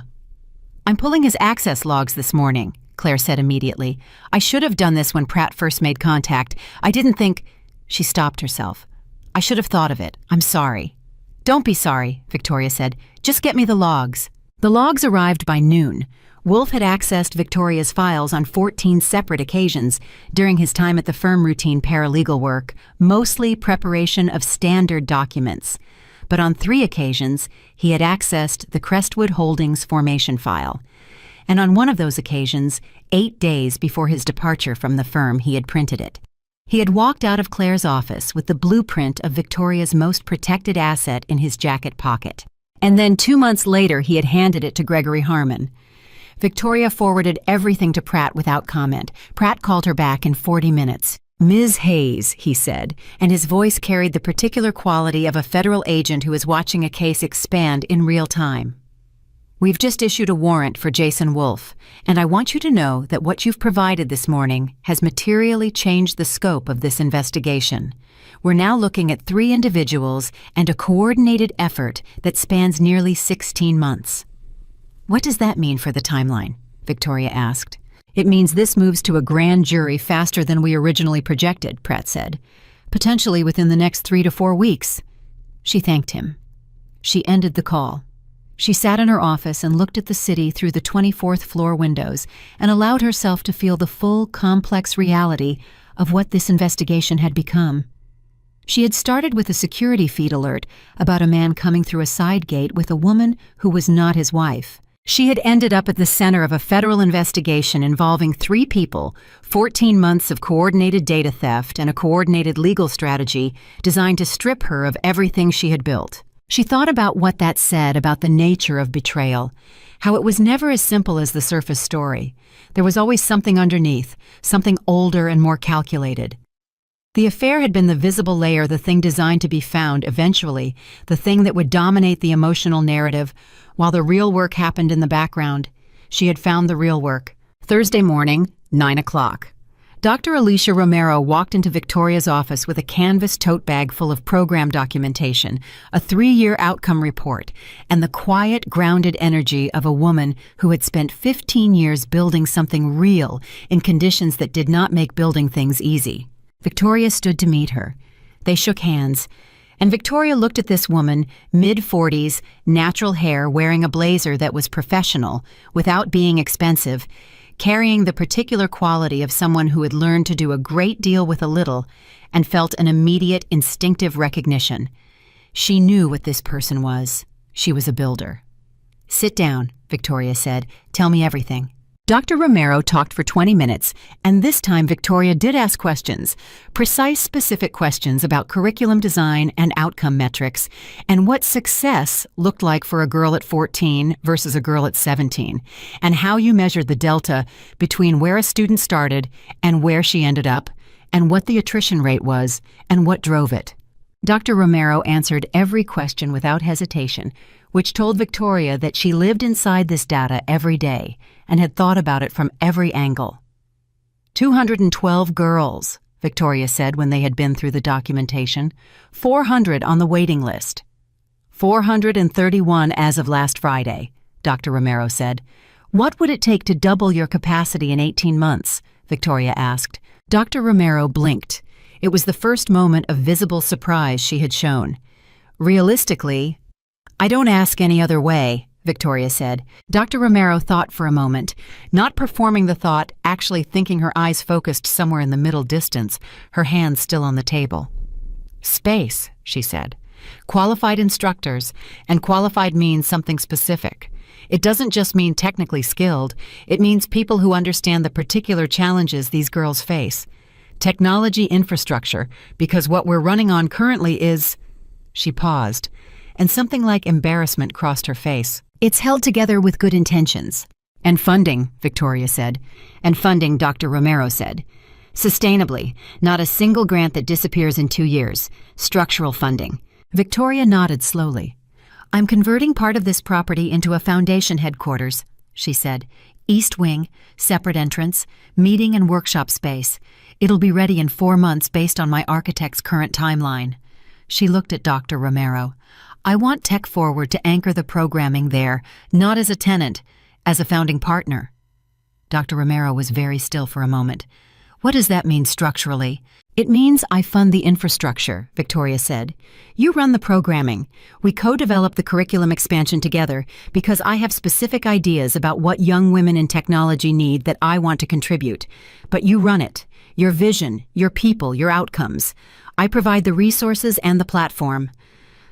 "I'm pulling his access logs this morning," Claire said immediately. "I should have done this when Pratt first made contact. I didn't think—" She stopped herself. "I should have thought of it. I'm sorry." "Don't be sorry," Victoria said. "Just get me the logs." The logs arrived by noon. Wolf had accessed Victoria's files on 14 separate occasions during his time at the firm. Routine paralegal work, mostly preparation of standard documents. But on 3 occasions, he had accessed the Crestwood Holdings formation file. And on one of those occasions, 8 days before his departure from the firm, he had printed it. He had walked out of Claire's office with the blueprint of Victoria's most protected asset in his jacket pocket. And then 2 months later, he had handed it to Gregory Harmon. Victoria forwarded everything to Pratt without comment. Pratt called her back in 40 minutes. "Ms. Hayes," he said, and his voice carried the particular quality of a federal agent who is watching a case expand in real time. "We've just issued a warrant for Jason Wolf, and I want you to know that what you've provided this morning has materially changed the scope of this investigation. We're now looking at 3 individuals and a coordinated effort that spans nearly 16 months. "What does that mean for the timeline?" Victoria asked. "It means this moves to a grand jury faster than we originally projected," Pratt said. "Potentially within the next 3 to 4 weeks." She thanked him. She ended the call. She sat in her office and looked at the city through the 24th floor windows and allowed herself to feel the full, complex reality of what this investigation had become. She had started with a security feed alert about a man coming through a side gate with a woman who was not his wife. She had ended up at the center of a federal investigation involving 3 people, 14 months of coordinated data theft, and a coordinated legal strategy designed to strip her of everything she had built. She thought about what that said about the nature of betrayal, how it was never as simple as the surface story. There was always something underneath, something older and more calculated. The affair had been the visible layer, the thing designed to be found eventually, the thing that would dominate the emotional narrative, while the real work happened in the background. She had found the real work. Thursday morning, 9 o'clock. Dr. Alicia Romero walked into Victoria's office with a canvas tote bag full of program documentation, a 3-year outcome report, and the quiet, grounded energy of a woman who had spent 15 years building something real in conditions that did not make building things easy. Victoria stood to meet her. They shook hands, and Victoria looked at this woman, mid-40s, natural hair, wearing a blazer that was professional, without being expensive, carrying the particular quality of someone who had learned to do a great deal with a little and felt an immediate, instinctive recognition. She knew what this person was. She was a builder. "Sit down," Victoria said. "Tell me everything." Dr. Romero talked for 20 minutes, and this time Victoria did ask questions, precise, specific questions about curriculum design and outcome metrics, and what success looked like for a girl at 14 versus a girl at 17, and how you measured the delta between where a student started and where she ended up, and what the attrition rate was, and what drove it. Dr. Romero answered every question without hesitation, which told Victoria that she lived inside this data every day and had thought about it from every angle. 212 girls, Victoria said when they had been through the documentation. 400 on the waiting list. 431 as of last Friday, Dr. Romero said. "What would it take to double your capacity in 18 months?" Victoria asked. Dr. Romero blinked. It was the first moment of visible surprise she had shown. "Realistically, I don't ask any other way," Victoria said. Dr. Romero thought for a moment, not performing the thought, actually thinking, her eyes focused somewhere in the middle distance, her hands still on the table. "Space," she said. "Qualified instructors, and qualified means something specific. It doesn't just mean technically skilled, it means people who understand the particular challenges these girls face. Technology infrastructure, because what we're running on currently is—" She paused, and something like embarrassment crossed her face. "It's held together with good intentions." "And funding," Victoria said. "And funding," Dr. Romero said. "Sustainably, not a single grant that disappears in 2 years. Structural funding." Victoria nodded slowly. "I'm converting part of this property into a foundation headquarters," she said. "East wing, separate entrance, meeting and workshop space. It'll be ready in 4 months based on my architect's current timeline." She looked at Dr. Romero. "I want Tech Forward to anchor the programming there, not as a tenant, as a founding partner." Dr. Romero was very still for a moment. What does that mean structurally? It means I fund the infrastructure, Victoria said. You run the programming. We co-develop the curriculum expansion together because I have specific ideas about what young women in technology need that I want to contribute. But you run it. Your vision, your people, your outcomes. I provide the resources and the platform.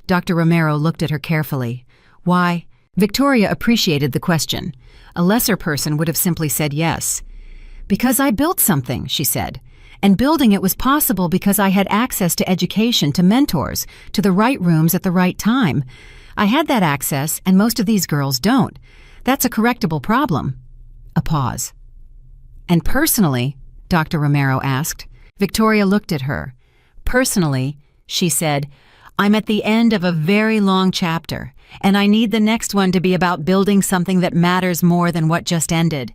Dr. Romero looked at her carefully. Why? Victoria appreciated the question. A lesser person would have simply said yes. Because I built something, she said. And building it was possible because I had access to education, to mentors, to the right rooms at the right time. I had that access, and most of these girls don't. That's a correctable problem. A pause. And personally, Dr. Romero asked. Victoria looked at her. Personally, she said, I'm at the end of a very long chapter, and I need the next one to be about building something that matters more than what just ended.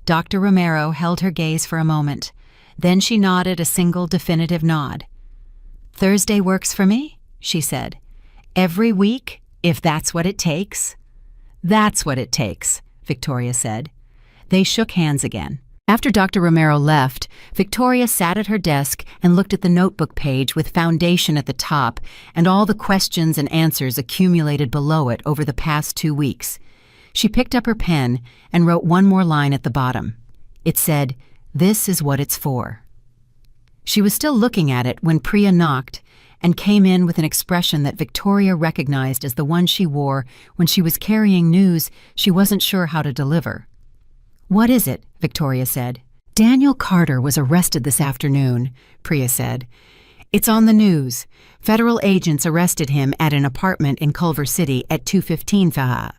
Dr. Romero held her gaze for a moment. Then she nodded a single definitive nod. Thursday works for me, she said. Every week, if that's what it takes. That's what it takes, Victoria said. They shook hands again. After Dr. Romero left, Victoria sat at her desk and looked at the notebook page with foundation at the top and all the questions and answers accumulated below it over the past 2 weeks. She picked up her pen and wrote one more line at the bottom. It said, "This is what it's for." She was still looking at it when Priya knocked and came in with an expression that Victoria recognized as the one she wore when she was carrying news she wasn't sure how to deliver. "What is it?" Victoria said. "Daniel Carter was arrested this afternoon," Priya said. "It's on the news. Federal agents arrested him at an apartment in Culver City at 2:15 Faha."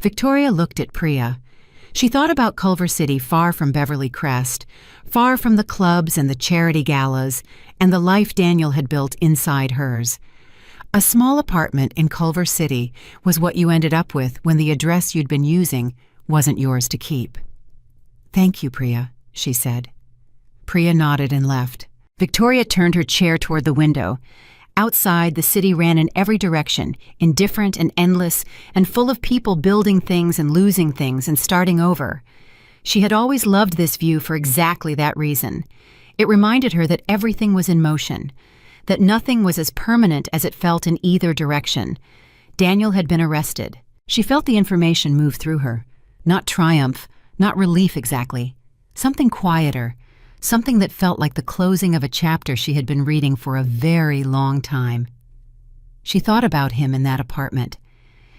Victoria looked at Priya. She thought about Culver City far from Beverly Crest, far from the clubs and the charity galas, and the life Daniel had built inside hers. A small apartment in Culver City was what you ended up with when the address you'd been using wasn't yours to keep. "Thank you, Priya," she said. Priya nodded and left. Victoria turned her chair toward the window. Outside, the city ran in every direction, indifferent and endless, and full of people building things and losing things and starting over. She had always loved this view for exactly that reason. It reminded her that everything was in motion, that nothing was as permanent as it felt in either direction. Daniel had been arrested. She felt the information move through her. Not triumph, not relief exactly. Something quieter. Something that felt like the closing of a chapter she had been reading for a very long time. She thought about him in that apartment.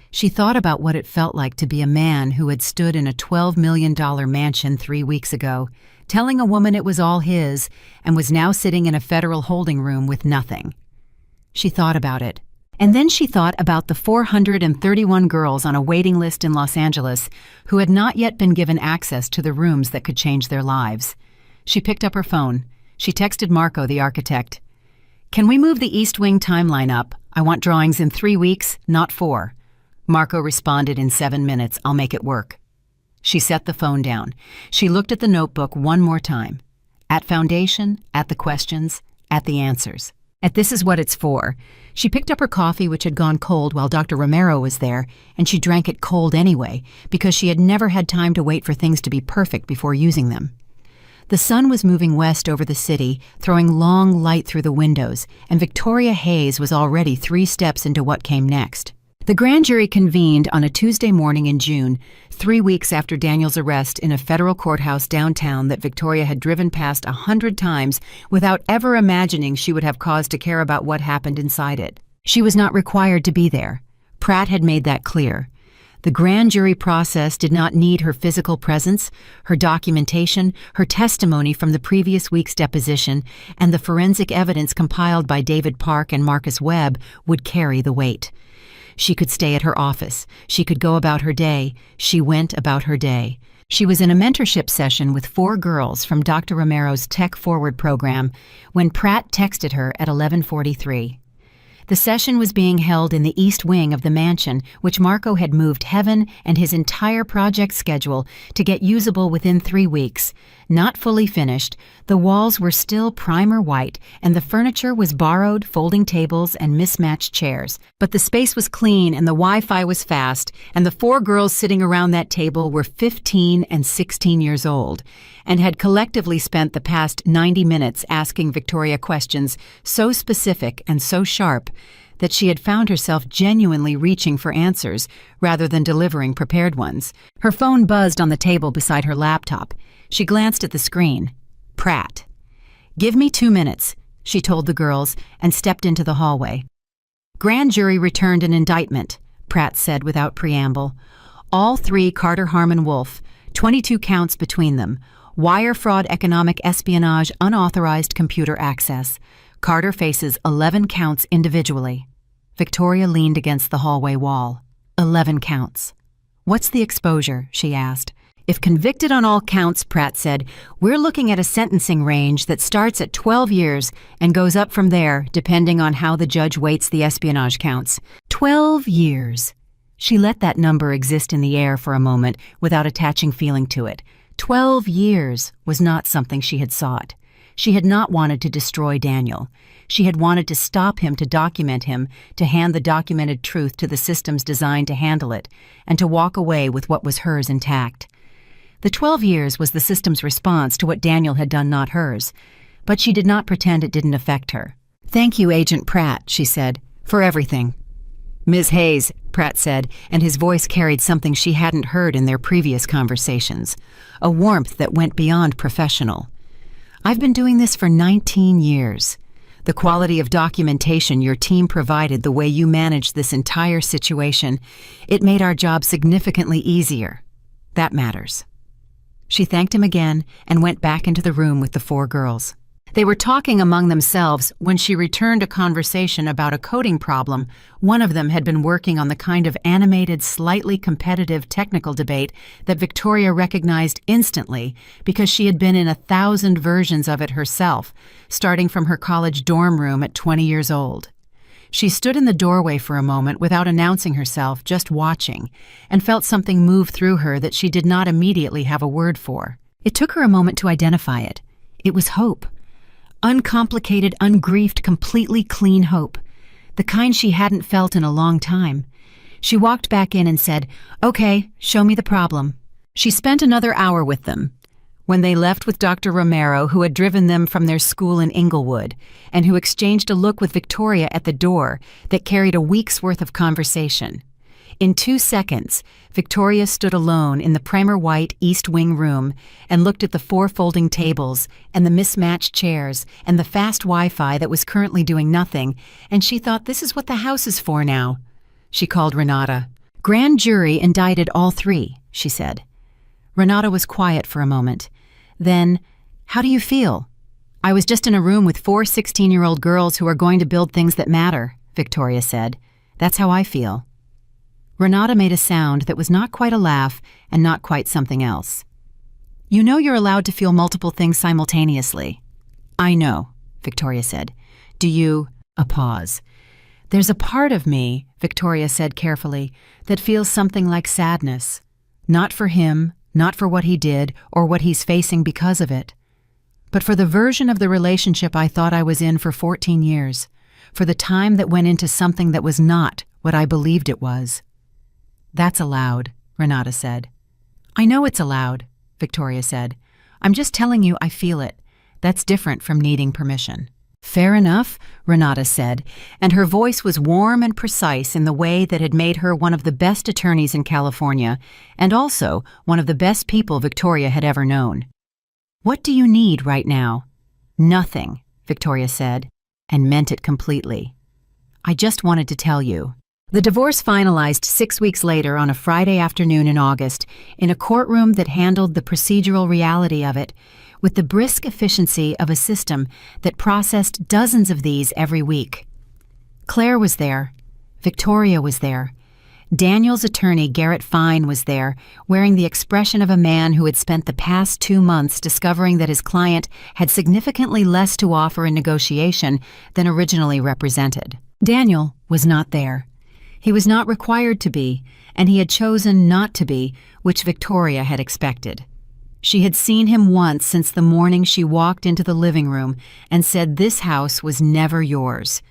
She thought about what it felt like to be a man who had stood in a $12 million mansion 3 weeks ago, telling a woman it was all his, and was now sitting in a federal holding room with nothing. She thought about it. And then she thought about the 431 girls on a waiting list in Los Angeles who had not yet been given access to the rooms that could change their lives. She picked up her phone. She texted Marco, the architect. "Can we move the East Wing timeline up? I want drawings in 3 weeks, not 4. Marco responded in 7 minutes. "I'll make it work." She set the phone down. She looked at the notebook one more time. At foundation, at the questions, at the answers. At "This is what it's for." She picked up her coffee, which had gone cold while Dr. Romero was there, and she drank it cold anyway, because she had never had time to wait for things to be perfect before using them. The sun was moving west over the city, throwing long light through the windows, and Victoria Hayes was already 3 steps into what came next. The grand jury convened on a Tuesday morning in June, 3 weeks after Daniel's arrest in a federal courthouse downtown that Victoria had driven past 100 times without ever imagining she would have cause to care about what happened inside it. She was not required to be there. Pratt had made that clear. The grand jury process did not need her physical presence, her documentation, her testimony from the previous week's deposition, and the forensic evidence compiled by David Park and Marcus Webb would carry the weight. She could stay at her office. She could go about her day. She went about her day. She was in a mentorship session with 4 girls from Dr. Romero's Tech Forward program when Pratt texted her at 11:43. The session was being held in the east wing of the mansion, which Marco had moved heaven and his entire project schedule to get usable within 3 weeks. Not fully finished, the walls were still primer white, and the furniture was borrowed folding tables and mismatched chairs. But the space was clean and the Wi-Fi was fast, and the 4 girls sitting around that table were 15 and 16 years old, and had collectively spent the past 90 minutes asking Victoria questions so specific and so sharp that she had found herself genuinely reaching for answers rather than delivering prepared ones. Her phone buzzed on the table beside her laptop. She glanced at the screen. Pratt. "Give me 2 minutes," she told the girls, and stepped into the hallway. "Grand jury returned an indictment," Pratt said without preamble. "All 3 Carter Harmon Wolf, 22 counts between them. Wire fraud, economic espionage, unauthorized computer access. Carter faces 11 counts individually." Victoria leaned against the hallway wall. 11 counts. "What's the exposure?" she asked. "If convicted on all counts," Pratt said, "we're looking at a sentencing range that starts at 12 years and goes up from there, depending on how the judge weights the espionage counts." 12 years. She let that number exist in the air for a moment without attaching feeling to it. 12 years was not something she had sought. She had not wanted to destroy Daniel. She had wanted to stop him, to document him, to hand the documented truth to the systems designed to handle it, and to walk away with what was hers intact. The 12 years was the system's response to what Daniel had done, not hers. But she did not pretend it didn't affect her. "Thank you, Agent Pratt," she said, "for everything." "Ms. Hayes," Pratt said, and his voice carried something she hadn't heard in their previous conversations, a warmth that went beyond professional. "I've been doing this for 19 years. The quality of documentation your team provided, the way you managed this entire situation, it made our job significantly easier. That matters." She thanked him again and went back into the room with the 4 girls. They were talking among themselves when she returned a conversation about a coding problem. One of them had been working on the kind of animated, slightly competitive technical debate that Victoria recognized instantly because she had been in 1,000 versions of it herself, starting from her college dorm room at 20 years old. She stood in the doorway for a moment without announcing herself, just watching, and felt something move through her that she did not immediately have a word for. It took her a moment to identify it. It was hope. Uncomplicated, ungriefed, completely clean hope. The kind she hadn't felt in a long time. She walked back in and said, "Okay, show me the problem." She spent another hour with them. When they left with Dr. Romero, who had driven them from their school in Inglewood, and who exchanged a look with Victoria at the door that carried a week's worth of conversation. In 2 seconds, Victoria stood alone in the primer white East Wing room and looked at the 4 folding tables and the mismatched chairs and the fast Wi-Fi that was currently doing nothing, and she thought, this is what the house is for now. She called Renata. "Grand jury indicted all 3, she said. Renata was quiet for a moment. Then, "How do you feel?" "I was just in a room with 4 16-year-old girls who are going to build things that matter," Victoria said. "That's how I feel." Renata made a sound that was not quite a laugh and not quite something else. "You know you're allowed to feel multiple things simultaneously." "I know," Victoria said. "Do you—" A pause. "There's a part of me," Victoria said carefully, "that feels something like sadness. Not for him, not for what he did or what he's facing because of it, but for the version of the relationship I thought I was in for 14 years, for the time that went into something that was not what I believed it was." "That's allowed," Renata said. "I know it's allowed," Victoria said. "I'm just telling you I feel it. That's different from needing permission." "Fair enough," Renata said, and her voice was warm and precise in the way that had made her one of the best attorneys in California, and also one of the best people Victoria had ever known. "What do you need right now?" "Nothing," Victoria said, and meant it completely. "I just wanted to tell you." The divorce finalized 6 weeks later on a Friday afternoon in August, in a courtroom that handled the procedural reality of it, with the brisk efficiency of a system that processed dozens of these every week. Claire was there. Victoria was there. Daniel's attorney, Garrett Fine, was there, wearing the expression of a man who had spent the past 2 months discovering that his client had significantly less to offer in negotiation than originally represented. Daniel was not there. He was not required to be, and he had chosen not to be, which Victoria had expected. She had seen him once since the morning she walked into the living room and said this house was never yours.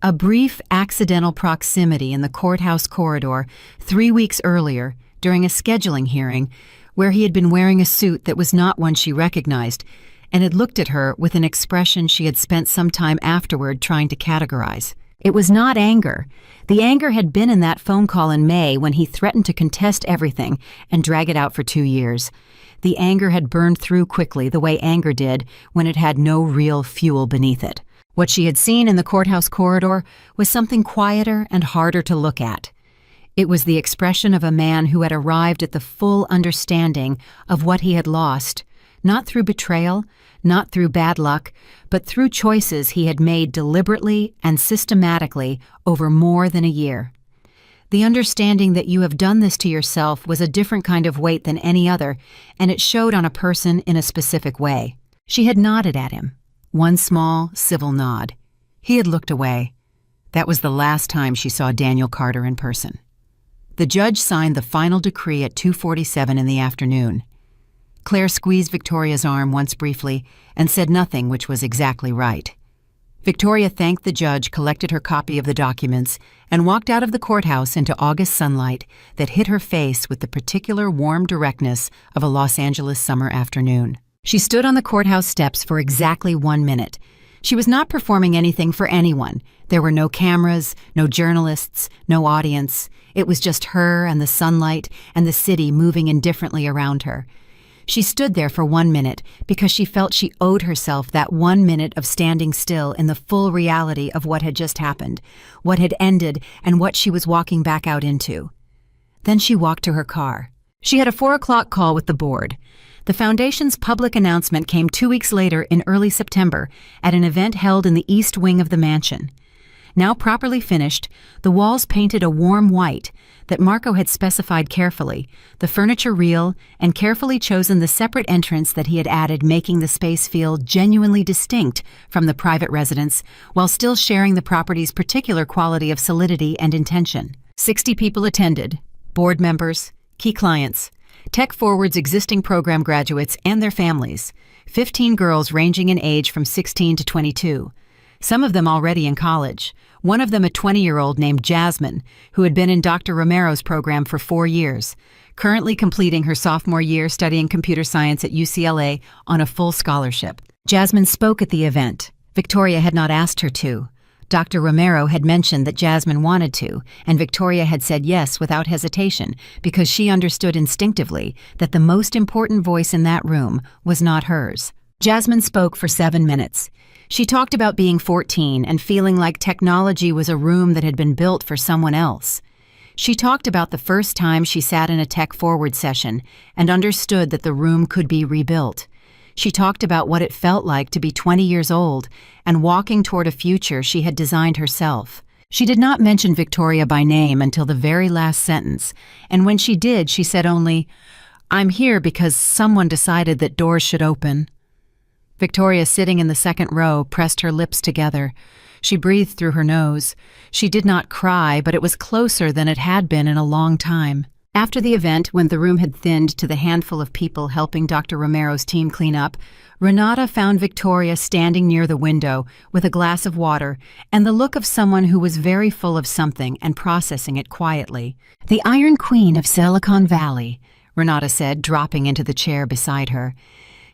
A brief accidental proximity in the courthouse corridor 3 weeks earlier during a scheduling hearing where he had been wearing a suit that was not one she recognized and had looked at her with an expression she had spent some time afterward trying to categorize. It was not anger. The anger had been in that phone call in May when he threatened to contest everything and drag it out for 2 years. The anger had burned through quickly the way anger did when it had no real fuel beneath it. What she had seen in the courthouse corridor was something quieter and harder to look at. It was the expression of a man who had arrived at the full understanding of what he had lost, not through betrayal, not through bad luck, but through choices he had made deliberately and systematically over more than a year. The understanding that you have done this to yourself was a different kind of weight than any other, and it showed on a person in a specific way. She had nodded at him. One small, civil nod. He had looked away. That was the last time she saw Daniel Carter in person. The judge signed the final decree at 2:47 in the afternoon. Claire squeezed Victoria's arm once briefly and said nothing, which was exactly right. Victoria thanked the judge, collected her copy of the documents, and walked out of the courthouse into August sunlight that hit her face with the particular warm directness of a Los Angeles summer afternoon. She stood on the courthouse steps for exactly 1 minute. She was not performing anything for anyone. There were no cameras, no journalists, no audience. It was just her and the sunlight and the city moving indifferently around her. She stood there for 1 minute because she felt she owed herself that 1 minute of standing still in the full reality of what had just happened, what had ended, and what she was walking back out into. Then she walked to her car. She had a 4 o'clock call with the board. The foundation's public announcement came 2 weeks later in early September at an event held in the east wing of the mansion. Now properly finished, the walls painted a warm white that Marco had specified carefully, the furniture real, and carefully chosen the separate entrance that he had added, making the space feel genuinely distinct from the private residence while still sharing the property's particular quality of solidity and intention. 60 people attended, board members, key clients, Tech Forward's existing program graduates and their families, 15 girls ranging in age from 16 to 22. Some of them already in college, one of them a 20-year-old named Jasmine, who had been in Dr. Romero's program for 4 years, currently completing her sophomore year studying computer science at UCLA on a full scholarship. Jasmine spoke at the event. Victoria had not asked her to. Dr. Romero had mentioned that Jasmine wanted to, and Victoria had said yes without hesitation because she understood instinctively that the most important voice in that room was not hers. Jasmine spoke for 7 minutes. She talked about being 14 and feeling like technology was a room that had been built for someone else. She talked about the first time she sat in a Tech Forward session and understood that the room could be rebuilt. She talked about what it felt like to be 20 years old and walking toward a future she had designed herself. She did not mention Victoria by name until the very last sentence, and when she did, she said only, "I'm here because someone decided that doors should open." Victoria, sitting in the second row, pressed her lips together. She breathed through her nose. She did not cry, but it was closer than it had been in a long time. After the event, when the room had thinned to the handful of people helping Dr. Romero's team clean up, Renata found Victoria standing near the window with a glass of water and the look of someone who was very full of something and processing it quietly. "The Iron Queen of Silicon Valley," Renata said, dropping into the chair beside her.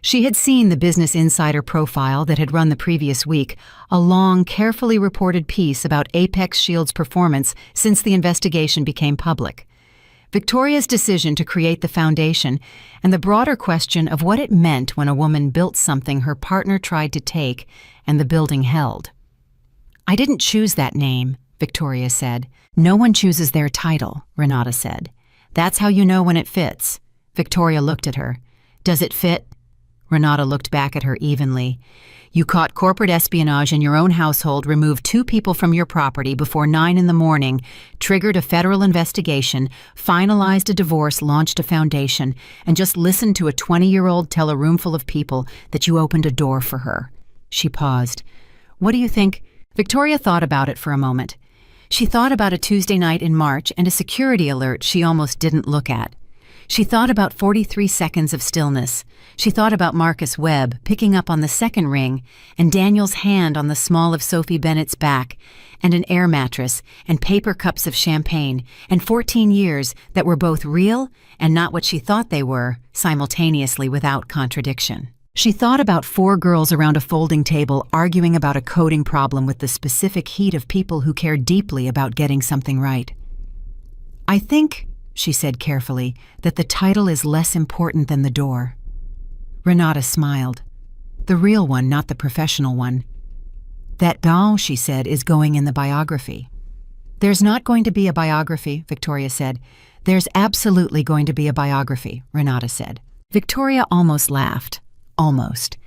She had seen the Business Insider profile that had run the previous week, a long, carefully reported piece about Apex Shield's performance since the investigation became public. Victoria's decision to create the foundation and the broader question of what it meant when a woman built something her partner tried to take and the building held. "I didn't choose that name," Victoria said. "No one chooses their title," Renata said. "That's how you know when it fits." Victoria looked at her. "Does it fit?" Renata looked back at her evenly. "You caught corporate espionage in your own household, removed 2 people from your property before 9 in the morning, triggered a federal investigation, finalized a divorce, launched a foundation, and just listened to a 20-year-old tell a room full of people that you opened a door for her." She paused. "What do you think?" Victoria thought about it for a moment. She thought about a Tuesday night in March and a security alert she almost didn't look at. She thought about 43 seconds of stillness. She thought about Marcus Webb picking up on the second ring and Daniel's hand on the small of Sophie Bennett's back and an air mattress and paper cups of champagne and 14 years that were both real and not what she thought they were, simultaneously without contradiction. She thought about 4 girls around a folding table arguing about a coding problem with the specific heat of people who care deeply about getting something right. "I think," she said carefully, "that the title is less important than the door." Renata smiled. "The real one, not the professional one." "That doll," she said, "is going in the biography." "There's not going to be a biography," Victoria said. "There's absolutely going to be a biography," Renata said. Victoria almost laughed. Almost.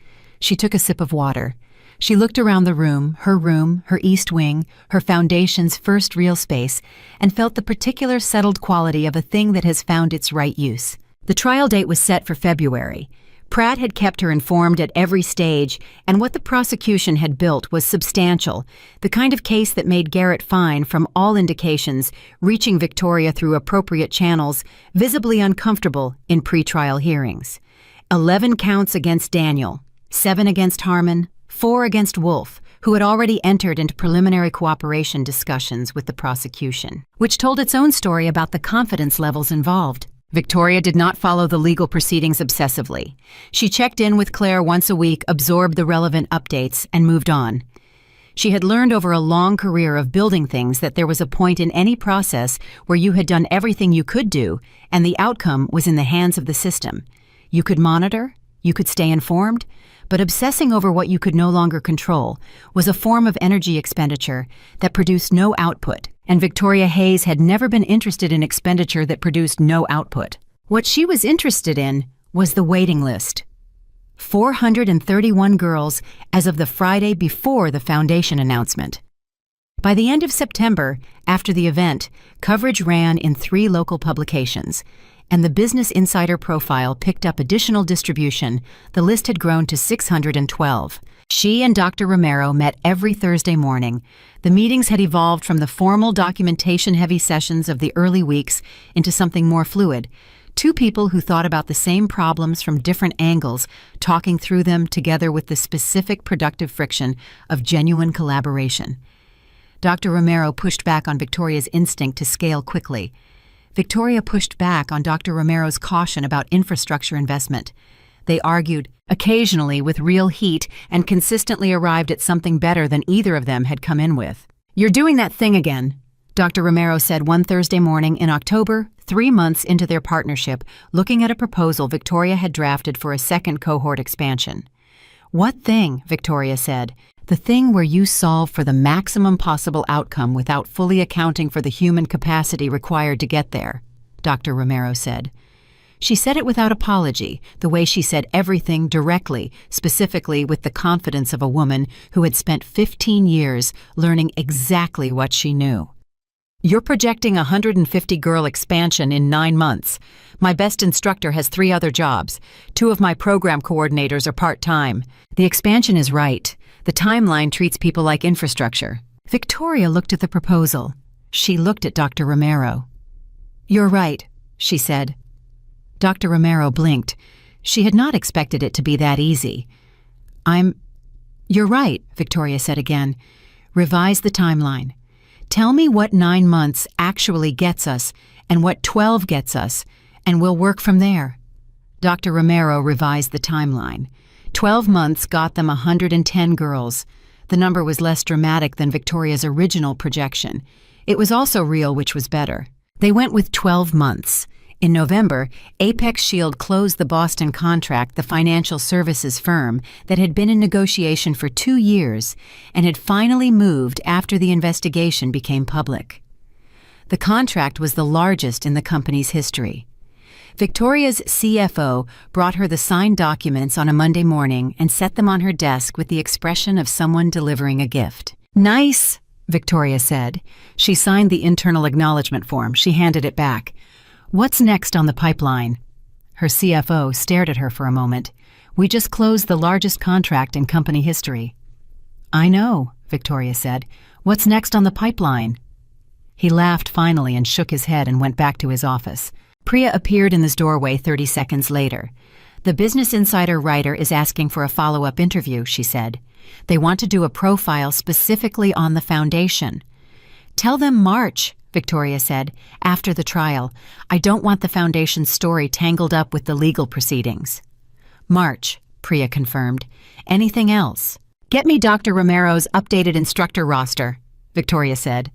She took a sip of water. She looked around the room, her east wing, her foundation's first real space, and felt the particular settled quality of a thing that has found its right use. The trial date was set for February. Pratt had kept her informed at every stage, and what the prosecution had built was substantial, the kind of case that made Garrett Fine, from all indications, reaching Victoria through appropriate channels, visibly uncomfortable in pretrial hearings. 11 counts against Daniel, 7 against Harmon, 4 against Wolfe, who had already entered into preliminary cooperation discussions with the prosecution, which told its own story about the confidence levels involved. Victoria did not follow the legal proceedings obsessively. She checked in with Claire once a week, absorbed the relevant updates, and moved on. She had learned over a long career of building things that there was a point in any process where you had done everything you could do, and the outcome was in the hands of the system. You could monitor, you could stay informed, but obsessing over what you could no longer control was a form of energy expenditure that produced no output, and Victoria Hayes had never been interested in expenditure that produced no output. What she was interested in was the waiting list. 431 girls as of the Friday before the foundation announcement. By the end of September, after the event, coverage ran in 3 local publications, and the Business Insider profile picked up additional distribution. The list had grown to 612. She and Dr. Romero met every Thursday morning. The meetings had evolved from the formal documentation-heavy sessions of the early weeks into something more fluid. 2 people who thought about the same problems from different angles, talking through them together with the specific productive friction of genuine collaboration. Dr. Romero pushed back on Victoria's instinct to scale quickly. Victoria pushed back on Dr. Romero's caution about infrastructure investment. They argued, occasionally with real heat, and consistently arrived at something better than either of them had come in with. "You're doing that thing again," Dr. Romero said one Thursday morning in October, 3 months into their partnership, looking at a proposal Victoria had drafted for a second cohort expansion. "What thing?" Victoria said. "The thing where you solve for the maximum possible outcome without fully accounting for the human capacity required to get there," Dr. Romero said. She said it without apology, the way she said everything directly, specifically with the confidence of a woman who had spent 15 years learning exactly what she knew. "You're projecting a 150-girl expansion in 9 months. My best instructor has 3 other jobs. 2 of my program coordinators are part-time. The expansion is right. The timeline treats people like infrastructure." Victoria looked at the proposal. She looked at Dr. Romero. "You're right," she said. Dr. Romero blinked. She had not expected it to be that easy. "You're right," Victoria said again. "Revise the timeline. Tell me what 9 months actually gets us and what 12 gets us, and we'll work from there." Dr. Romero revised the timeline. 12 months got them 110 girls. The number was less dramatic than Victoria's original projection. It was also real, which was better. They went with 12 months. In November, Apex Shield closed the Boston contract, the financial services firm that had been in negotiation for 2 years and had finally moved after the investigation became public. The contract was the largest in the company's history. Victoria's CFO brought her the signed documents on a Monday morning and set them on her desk with the expression of someone delivering a gift. "Nice," Victoria said. She signed the internal acknowledgement form. She handed it back. "What's next on the pipeline?" Her CFO stared at her for a moment. "We just closed the largest contract in company history." I know, Victoria said. What's next on the pipeline? He laughed finally and shook his head and went back to his office. Priya appeared in his doorway 30 seconds later. The Business Insider writer is asking for a follow-up interview, she said. They want to do a profile specifically on the foundation. Tell them March, Victoria said, after the trial. I don't want the foundation's story tangled up with the legal proceedings. March, Priya confirmed. Anything else? Get me Dr. Romero's updated instructor roster, Victoria said.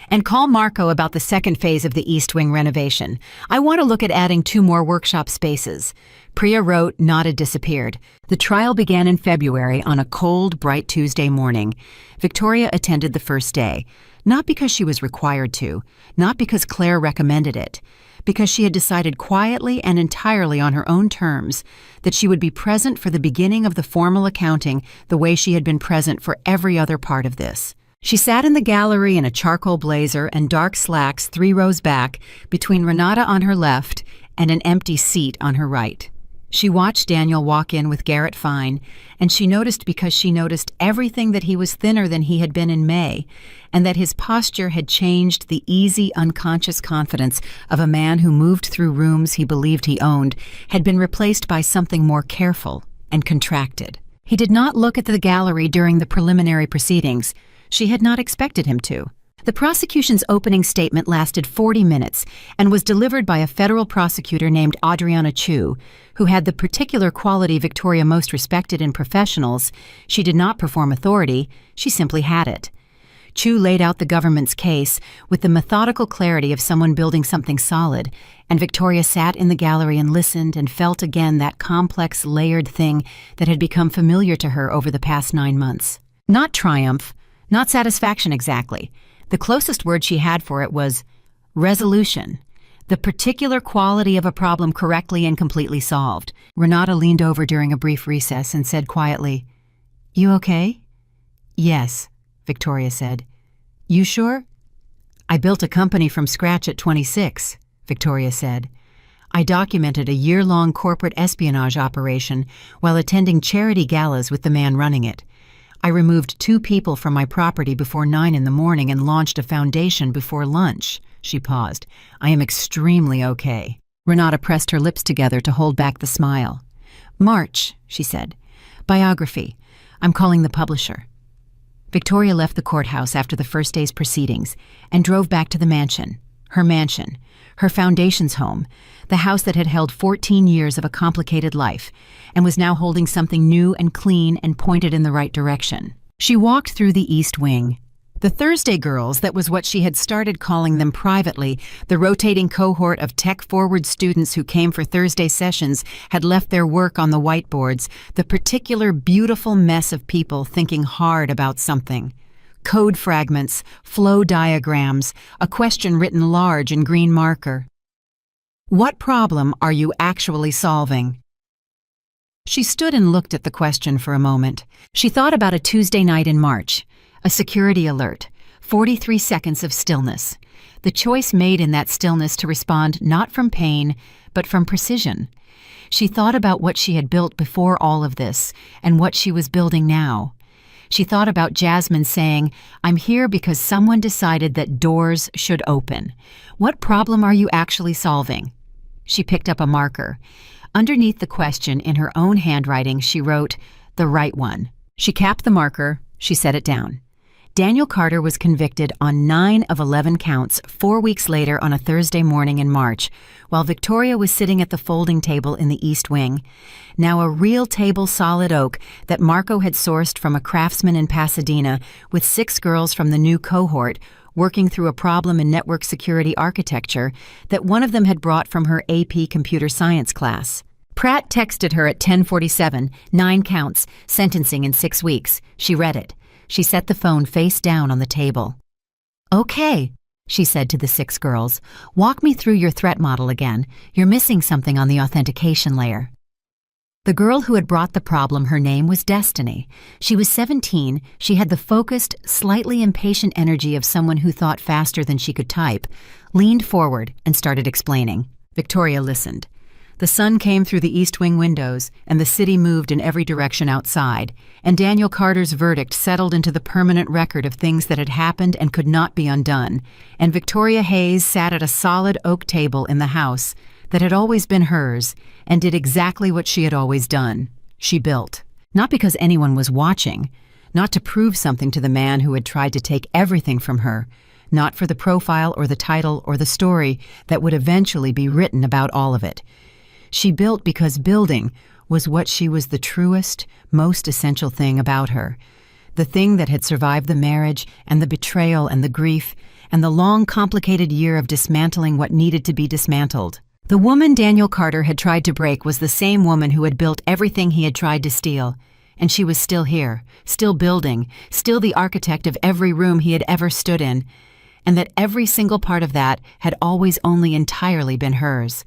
And call Marco about the second phase of the East Wing renovation. I want to look at adding 2 more workshop spaces. Priya wrote, nodded, disappeared. The trial began in February on a cold, bright Tuesday morning. Victoria attended the first day, not because she was required to, not because Claire recommended it, because she had decided quietly and entirely on her own terms that she would be present for the beginning of the formal accounting the way she had been present for every other part of this. She sat in the gallery in a charcoal blazer and dark slacks 3 rows back, between Renata on her left and an empty seat on her right. She watched Daniel walk in with Garrett Fine, and she noticed because she noticed everything that he was thinner than he had been in May, and that his posture had changed the easy, unconscious confidence of a man who moved through rooms he believed he owned, had been replaced by something more careful and contracted. He did not look at the gallery during the preliminary proceedings. She had not expected him to. The prosecution's opening statement lasted 40 minutes and was delivered by a federal prosecutor named Adriana Chu, who had the particular quality Victoria most respected in professionals. She did not perform authority, she simply had it. Chu laid out the government's case with the methodical clarity of someone building something solid, and Victoria sat in the gallery and listened and felt again that complex, layered thing that had become familiar to her over the past 9 months. Not triumph, not satisfaction exactly. The closest word she had for it was resolution, the particular quality of a problem correctly and completely solved. Renata leaned over during a brief recess and said quietly, "You okay?" "Yes," Victoria said. "You sure?" "I built a company from scratch at 26, Victoria said. "I documented a year-long corporate espionage operation while attending charity galas with the man running it. I removed 2 people from my property before 9 in the morning and launched a foundation before lunch." She paused. "I am extremely okay." Renata pressed her lips together to hold back the smile. "March," she said. "Biography. I'm calling the publisher." Victoria left the courthouse after the first day's proceedings and drove back to the mansion, her foundation's home, the house that had held 14 years of a complicated life and was now holding something new and clean and pointed in the right direction. She walked through the East Wing. The Thursday girls, that was what she had started calling them privately, the rotating cohort of tech-forward students who came for Thursday sessions, had left their work on the whiteboards, the particular beautiful mess of people thinking hard about something. Code fragments, flow diagrams, a question written large in green marker. What problem are you actually solving? She stood and looked at the question for a moment. She thought about a Tuesday night in March. A security alert, 43 seconds of stillness. The choice made in that stillness to respond not from pain, but from precision. She thought about what she had built before all of this, and what she was building now. She thought about Jasmine saying, "I'm here because someone decided that doors should open. What problem are you actually solving?" She picked up a marker. Underneath the question, in her own handwriting, she wrote, "The right one." She capped the marker, she set it down. Daniel Carter was convicted on 9 of 11 counts 4 weeks later on a Thursday morning in March, while Victoria was sitting at the folding table in the East Wing, now a real table solid oak that Marco had sourced from a craftsman in Pasadena with 6 girls from the new cohort working through a problem in network security architecture that one of them had brought from her AP computer science class. Pratt texted her at 10:47, 9 counts, sentencing in 6 weeks. She read it. She set the phone face down on the table. "Okay," she said to the 6 girls. "Walk me through your threat model again. You're missing something on the authentication layer." The girl who had brought the problem, her name was Destiny. She was 17. She had the focused, slightly impatient energy of someone who thought faster than she could type, leaned forward and started explaining. Victoria listened. The sun came through the east wing windows, and the city moved in every direction outside, and Daniel Carter's verdict settled into the permanent record of things that had happened and could not be undone, and Victoria Hayes sat at a solid oak table in the house that had always been hers, and did exactly what she had always done. She built. Not because anyone was watching, not to prove something to the man who had tried to take everything from her, not for the profile or the title or the story that would eventually be written about all of it. She built because building was what she was the truest, most essential thing about her. The thing that had survived the marriage and the betrayal and the grief and the long, complicated year of dismantling what needed to be dismantled. The woman Daniel Carter had tried to break was the same woman who had built everything he had tried to steal. And she was still here, still building, still the architect of every room he had ever stood in. And that every single part of that had always only entirely been hers.